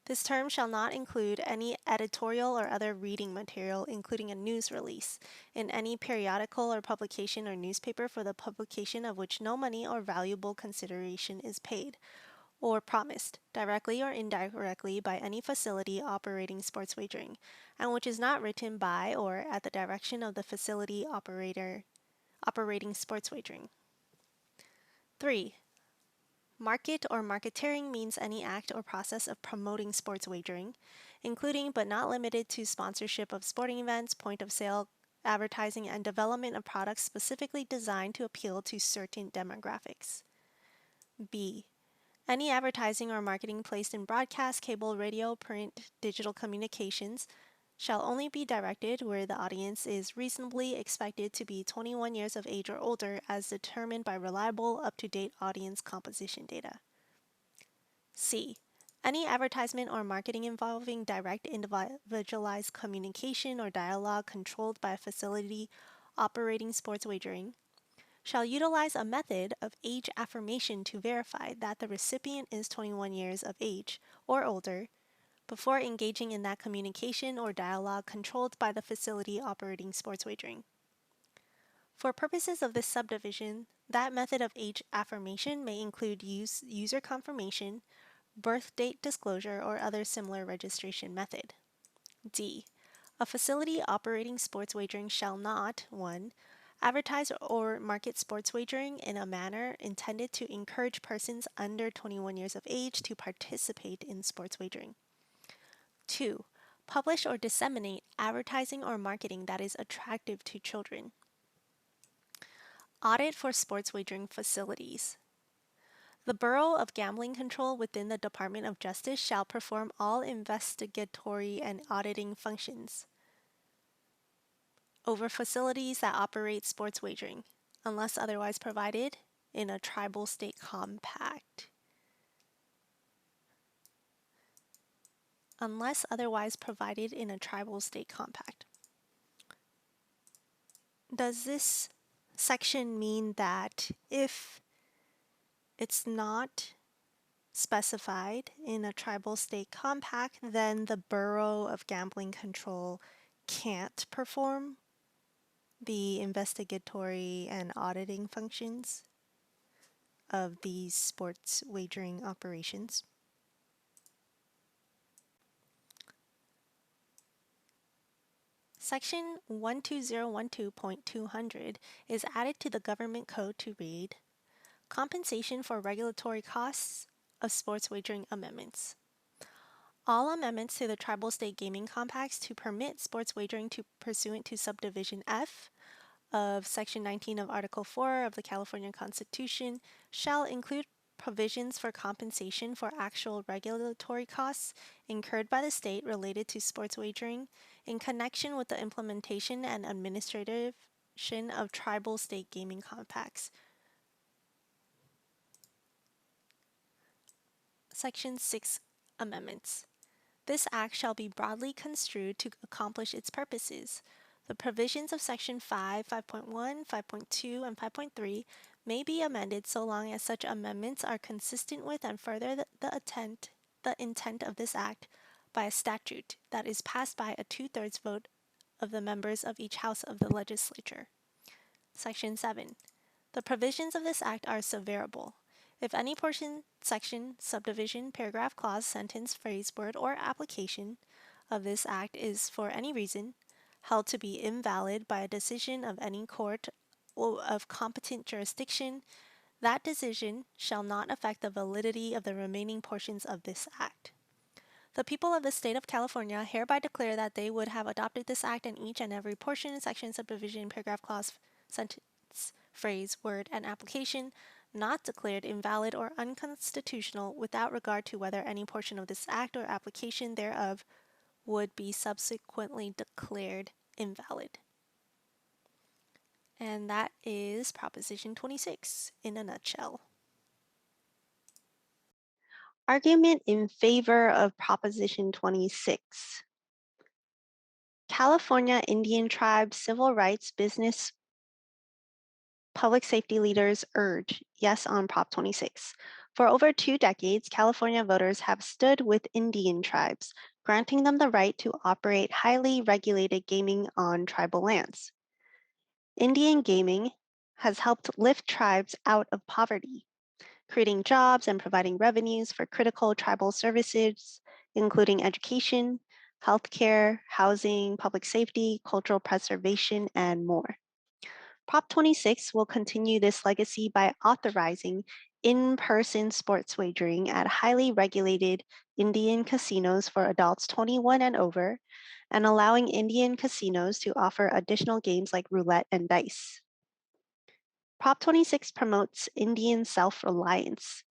This term shall not include any editorial or other reading material, including a news release, in any periodical or publication or newspaper for the publication of which no money or valuable consideration is paid or promised, directly or indirectly, by any facility operating sports wagering, and which is not written by or at the direction of the facility operator operating sports wagering. 3. Market or marketeering means any act or process of promoting sports wagering, including but not limited to sponsorship of sporting events, point of sale, advertising, and development of products specifically designed to appeal to certain demographics. B. Any advertising or marketing placed in broadcast, cable, radio, print, digital communications shall only be directed where the audience is reasonably expected to be 21 years of age or older, as determined by reliable, up-to-date audience composition data. C. Any advertisement or marketing involving direct individualized communication or dialogue controlled by a facility operating sports wagering shall utilize a method of age affirmation to verify that the recipient is 21 years of age or older before engaging in that communication or dialogue controlled by the facility operating sports wagering. For purposes of this subdivision, that method of age affirmation may include user confirmation, birth date disclosure, or other similar registration method. D. A facility operating sports wagering shall not 1. Advertise or market sports wagering in a manner intended to encourage persons under 21 years of age to participate in sports wagering. 2. Publish or disseminate advertising or marketing that is attractive to children. Audit for sports wagering facilities. The Bureau of Gambling Control within the Department of Justice shall perform all investigatory and auditing functions over facilities that operate sports wagering, unless otherwise provided in a tribal state compact. Unless otherwise provided in a tribal state compact. Does this section mean that if it's not specified in a tribal state compact, then the Bureau of Gambling Control can't perform the investigatory and auditing functions of these sports wagering operations? Section 12012.200 is added to the Government Code to read Compensation for Regulatory Costs of Sports Wagering Amendments. All amendments to the Tribal State Gaming Compacts to permit sports wagering pursuant to Subdivision F of Section 19 of Article 4 of the California Constitution shall include provisions for compensation for actual regulatory costs incurred by the state related to sports wagering in connection with the implementation and administration of tribal state gaming compacts. Section 6 Amendments. This act shall be broadly construed to accomplish its purposes. The provisions of Section 5, 5.1, 5.2, and 5.3 may be amended so long as such amendments are consistent with and further the intent of this act by a statute that is passed by a 2/3 vote of the members of each house of the legislature. Section 7. The provisions of this act are severable. If any portion, section, subdivision, paragraph, clause, sentence, phrase, word, or application of this act is, for any reason, held to be invalid by a decision of any court of competent jurisdiction, that decision shall not affect the validity of the remaining portions of this act. The people of the state of California hereby declare that they would have adopted this act in each and every portion, section, subdivision, paragraph, clause, sentence, phrase, word, and application not declared invalid or unconstitutional without regard to whether any portion of this act or application thereof would be subsequently declared invalid. And that is Proposition 26 in a nutshell. Argument in favor of Proposition 26. California Indian tribes, civil rights, business, public safety leaders urge yes on Prop 26. For over 2 decades, California voters have stood with Indian tribes, granting them the right to operate highly regulated gaming on tribal lands. Indian gaming has helped lift tribes out of poverty, creating jobs and providing revenues for critical tribal services, including education, healthcare, housing, public safety, cultural preservation, and more. Prop 26 will continue this legacy by authorizing in-person sports wagering at highly regulated Indian casinos for adults 21 and over, and allowing Indian casinos to offer additional games like roulette and dice. Prop 26 promotes Indian self-reliance.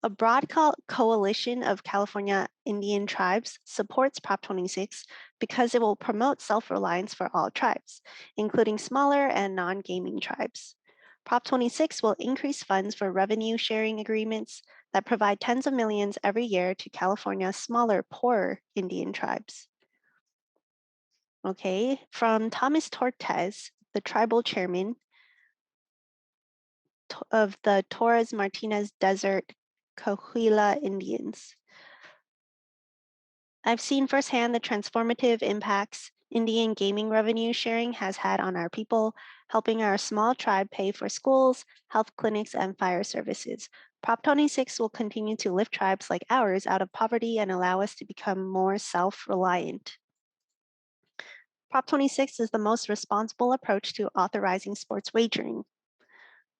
A broad coalition of California Indian tribes supports Prop 26 because it will promote self-reliance for all tribes, including smaller and non-gaming tribes. Prop 26 will increase funds for revenue sharing agreements that provide tens of millions every year to California's smaller, poorer Indian tribes. Okay, from Thomas Tortes, the tribal chairman of the Torres Martinez Desert Coahuila Indians. I've seen firsthand the transformative impacts Indian gaming revenue sharing has had on our people, helping our small tribe pay for schools, health clinics, and fire services. Prop 26 will continue to lift tribes like ours out of poverty and allow us to become more self-reliant. Prop 26 is the most responsible approach to authorizing sports wagering.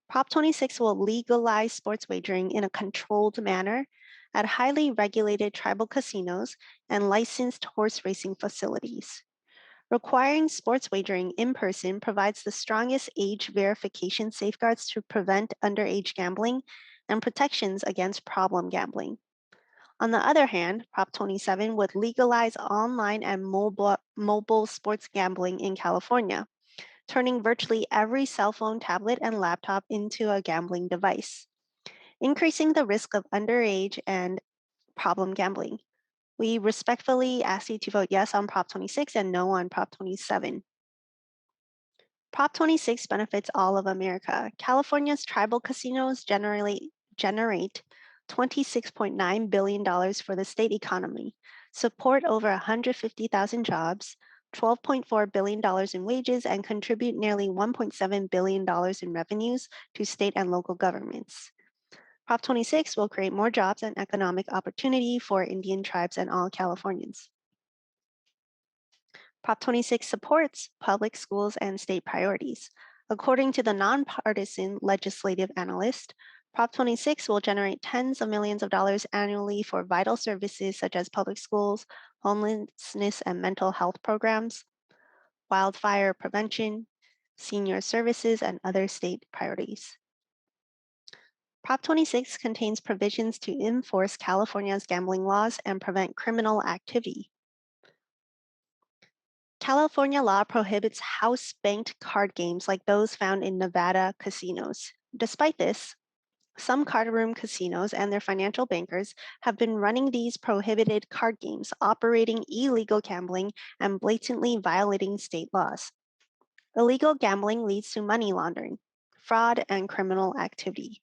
Prop 26 will legalize sports wagering in a controlled manner at highly regulated tribal casinos and licensed horse racing facilities. Requiring sports wagering in person provides the strongest age verification safeguards to prevent underage gambling and protections against problem gambling. On the other hand, Prop 27 would legalize online and mobile sports gambling in California, turning virtually every cell phone, tablet, and laptop into a gambling device, increasing the risk of underage and problem gambling. We respectfully ask you to vote yes on Prop 26 and no on Prop 27. Prop 26 benefits all of America. California's tribal casinos generate $26.9 billion for the state economy, support over 150,000 jobs, $12.4 billion in wages, and contribute nearly $1.7 billion in revenues to state and local governments. Prop 26 will create more jobs and economic opportunity for Indian tribes and all Californians. Prop 26 supports public schools and state priorities. According to the nonpartisan legislative analyst, Prop 26 will generate tens of millions of dollars annually for vital services such as public schools, homelessness and mental health programs, wildfire prevention, senior services, and other state priorities. Prop 26 contains provisions to enforce California's gambling laws and prevent criminal activity. California law prohibits house-banked card games like those found in Nevada casinos. Despite this, some card room casinos and their financial bankers have been running these prohibited card games, operating illegal gambling, and blatantly violating state laws. Illegal gambling leads to money laundering, fraud, and criminal activity.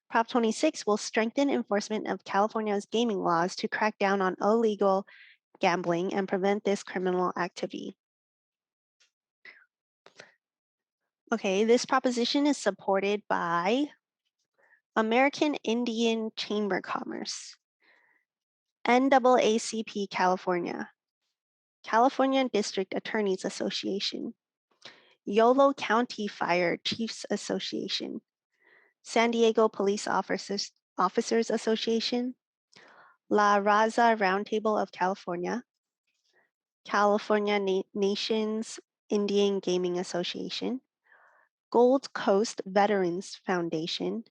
Prop 26 will strengthen enforcement of California's gaming laws to crack down on illegal gambling and prevent this criminal activity. Okay, this proposition is supported by American Indian Chamber of Commerce, NAACP California, California District Attorneys Association, Yolo County Fire Chiefs Association, San Diego Police Officers Association, La Raza Roundtable of California, California Nations Indian Gaming Association, Gold Coast Veterans Foundation,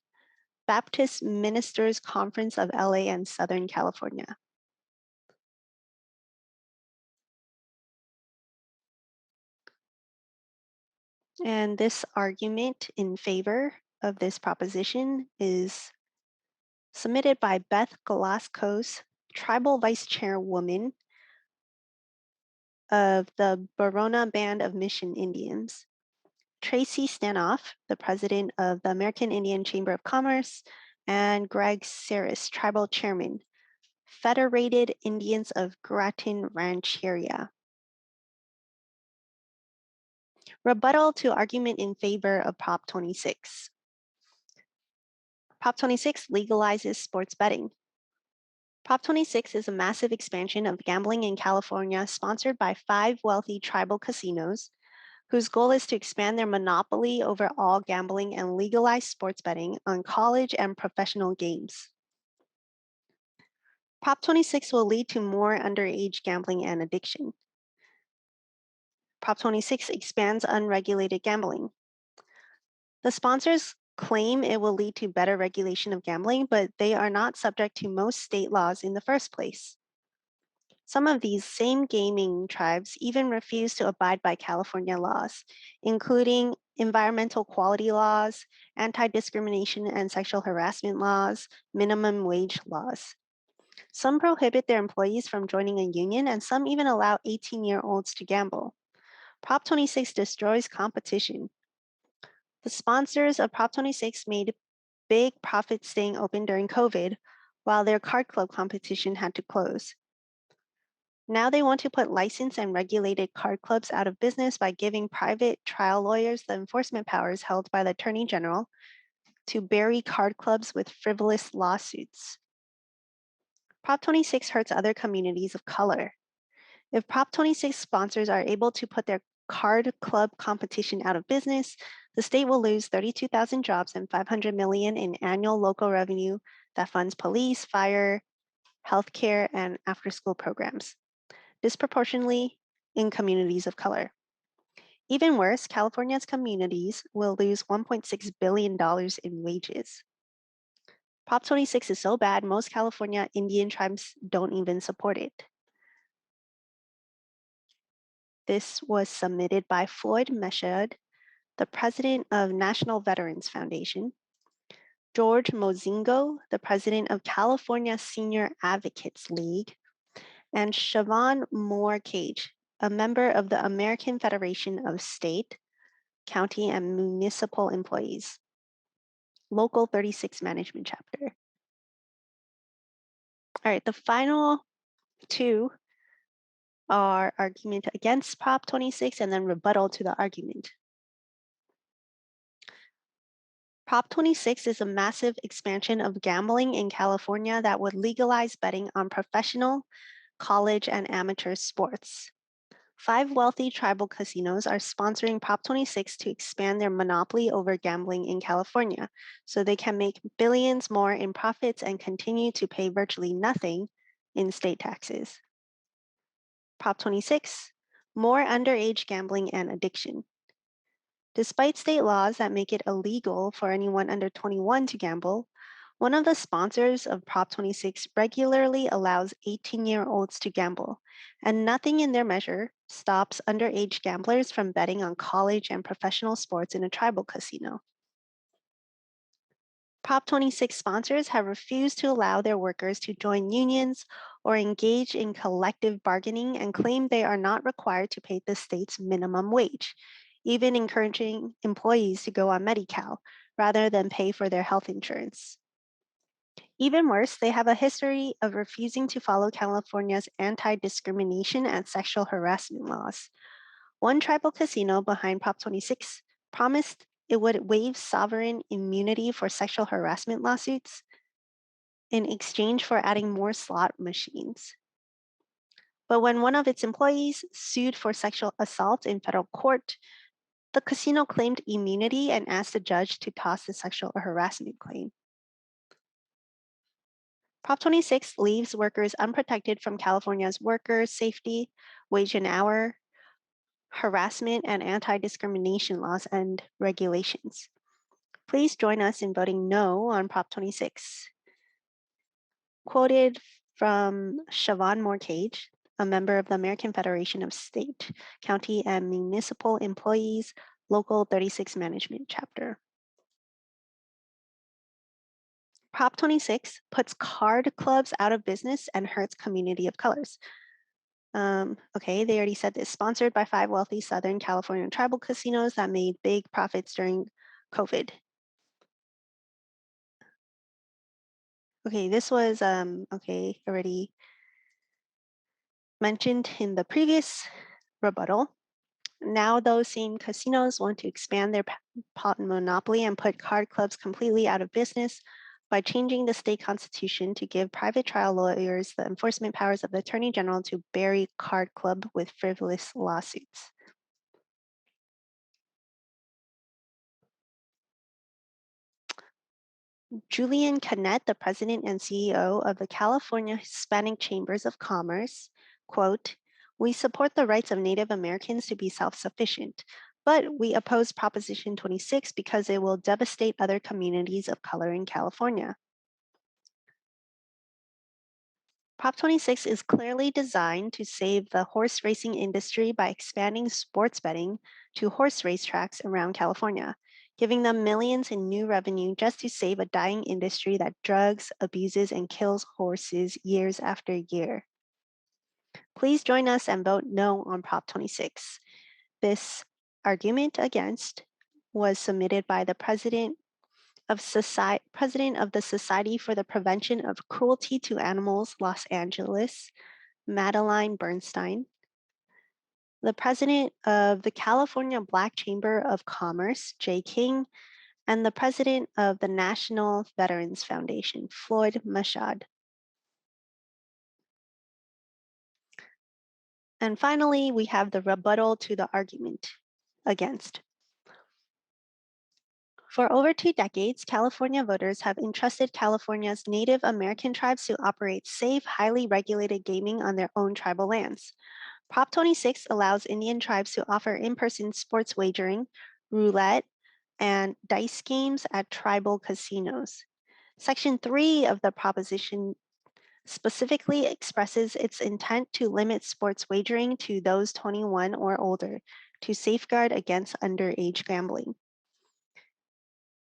Baptist Ministers Conference of LA and Southern California. And this argument in favor of this proposition is submitted by Beth Galascos, Tribal Vice Chairwoman of the Barona Band of Mission Indians, Tracy Stanoff, the President of the American Indian Chamber of Commerce, and Greg Saris, Tribal Chairman, Federated Indians of Grattan Rancheria. Rebuttal to argument in favor of Prop 26. Prop 26 legalizes sports betting. Prop 26 is a massive expansion of gambling in California sponsored by 5 wealthy tribal casinos whose goal is to expand their monopoly over all gambling and legalize sports betting on college and professional games. Prop 26 will lead to more underage gambling and addiction. Prop 26 expands unregulated gambling. The sponsors claim it will lead to better regulation of gambling, but they are not subject to most state laws in the first place. Some of these same gaming tribes even refuse to abide by California laws, including environmental quality laws, anti-discrimination and sexual harassment laws, minimum wage laws. Some prohibit their employees from joining a union, and some even allow 18-year-olds to gamble. Prop 26 destroys competition. The sponsors of Prop 26 made big profits staying open during COVID, while their card club competition had to close. Now they want to put licensed and regulated card clubs out of business by giving private trial lawyers the enforcement powers held by the Attorney General to bury card clubs with frivolous lawsuits. Prop 26 hurts other communities of color. If Prop 26 sponsors are able to put their card club competition out of business, the state will lose 32,000 jobs and $500 million in annual local revenue that funds police, fire, healthcare, and after-school programs, disproportionately in communities of color. Even worse, California's communities will lose $1.6 billion in wages. Prop 26 is so bad, most California Indian tribes don't even support it. This was submitted by Floyd Meshad, the president of National Veterans Foundation, George Mozingo, the president of California Senior Advocates League, and Siobhan Moore Cage, a member of the American Federation of State, County, and Municipal Employees, Local 36 Management Chapter. All right, the final two are argument against Prop 26 and then rebuttal to the argument. Prop 26 is a massive expansion of gambling in California that would legalize betting on professional, college, and amateur sports. 5 wealthy tribal casinos are sponsoring Prop 26 to expand their monopoly over gambling in California, so they can make billions more in profits and continue to pay virtually nothing in state taxes. Prop 26, more underage gambling and addiction. Despite state laws that make it illegal for anyone under 21 to gamble, one of the sponsors of Prop 26 regularly allows 18-year-olds to gamble, and nothing in their measure stops underage gamblers from betting on college and professional sports in a tribal casino. Prop 26 sponsors have refused to allow their workers to join unions or engage in collective bargaining and claim they are not required to pay the state's minimum wage, even encouraging employees to go on Medi-Cal rather than pay for their health insurance. Even worse, they have a history of refusing to follow California's anti-discrimination and sexual harassment laws. One tribal casino behind Prop 26 promised it would waive sovereign immunity for sexual harassment lawsuits in exchange for adding more slot machines. But when one of its employees sued for sexual assault in federal court, the casino claimed immunity and asked the judge to toss the sexual harassment claim. Prop 26 leaves workers unprotected from California's worker safety, wage and hour, harassment, and anti-discrimination laws and regulations. Please join us in voting no on Prop 26. Quoted from Siobhan Morcage, a member of the American Federation of State, County, and Municipal Employees, Local 36 Management Chapter. Prop 26 puts card clubs out of business and hurts community of colors. Okay, they already said this. Sponsored by 5 wealthy Southern California tribal casinos that made big profits during COVID. Okay, this was already mentioned in the previous rebuttal. Now those same casinos want to expand their monopoly and put card clubs completely out of business by changing the state constitution to give private trial lawyers the enforcement powers of the Attorney General to bury card club with frivolous lawsuits. Julian Canet, the president and CEO of the California Hispanic Chambers of Commerce, quote, "We support the rights of Native Americans to be self-sufficient, but we oppose Proposition 26 because it will devastate other communities of color in California." Prop 26 is clearly designed to save the horse racing industry by expanding sports betting to horse racetracks around California, giving them millions in new revenue just to save a dying industry that drugs, abuses, and kills horses years after year. Please join us and vote no on Prop 26. This argument against was submitted by the president of the Society for the Prevention of Cruelty to Animals, Los Angeles, Madeline Bernstein, the president of the California Black Chamber of Commerce, Jay King, and the president of the National Veterans Foundation, Floyd Mashad. And finally, we have the rebuttal to the argument against. For over 2 decades, California voters have entrusted California's Native American tribes to operate safe, highly regulated gaming on their own tribal lands. Prop 26 allows Indian tribes to offer in-person sports wagering, roulette, and dice games at tribal casinos. Section 3 of the proposition specifically expresses its intent to limit sports wagering to those 21 or older to safeguard against underage gambling.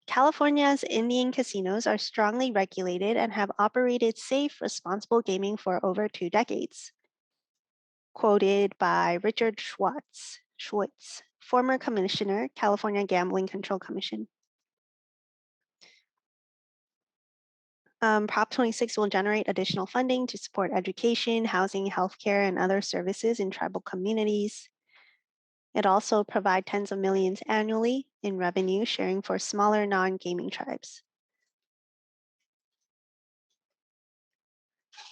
California's Indian casinos are strongly regulated and have operated safe, responsible gaming for over 2 decades. Quoted by Richard Schwartz, former commissioner, California Gambling Control Commission. Prop 26 will generate additional funding to support education, housing, healthcare, and other services in tribal communities. It also provides tens of millions annually in revenue sharing for smaller non-gaming tribes.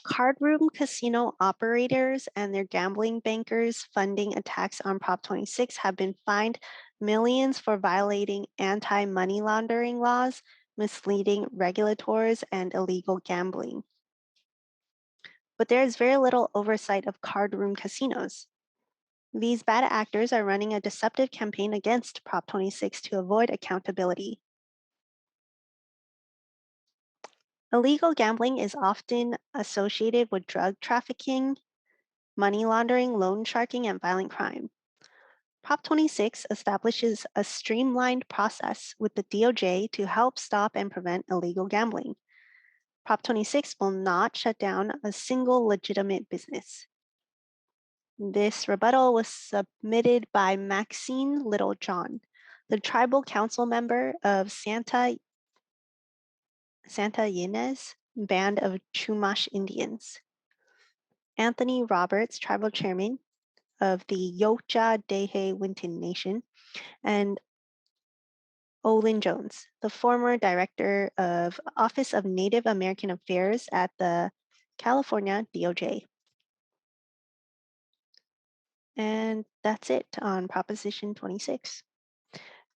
Card room casino operators and their gambling bankers funding attacks on Prop 26 have been fined millions for violating anti-money laundering laws, misleading regulators, and illegal gambling. But there is very little oversight of card room casinos. These bad actors are running a deceptive campaign against Prop 26 to avoid accountability. Illegal gambling is often associated with drug trafficking, money laundering, loan sharking, and violent crime. Prop 26 establishes a streamlined process with the DOJ to help stop and prevent illegal gambling. Prop 26 will not shut down a single legitimate business. This rebuttal was submitted by Maxine Littlejohn, the tribal council member of Santa Ynez Band of Chumash Indians. Anthony Roberts, tribal chairman of the Yocha Dehe Winton Nation, and Olin Jones, the former director of Office of Native American Affairs at the California DOJ. And that's it on Proposition 26.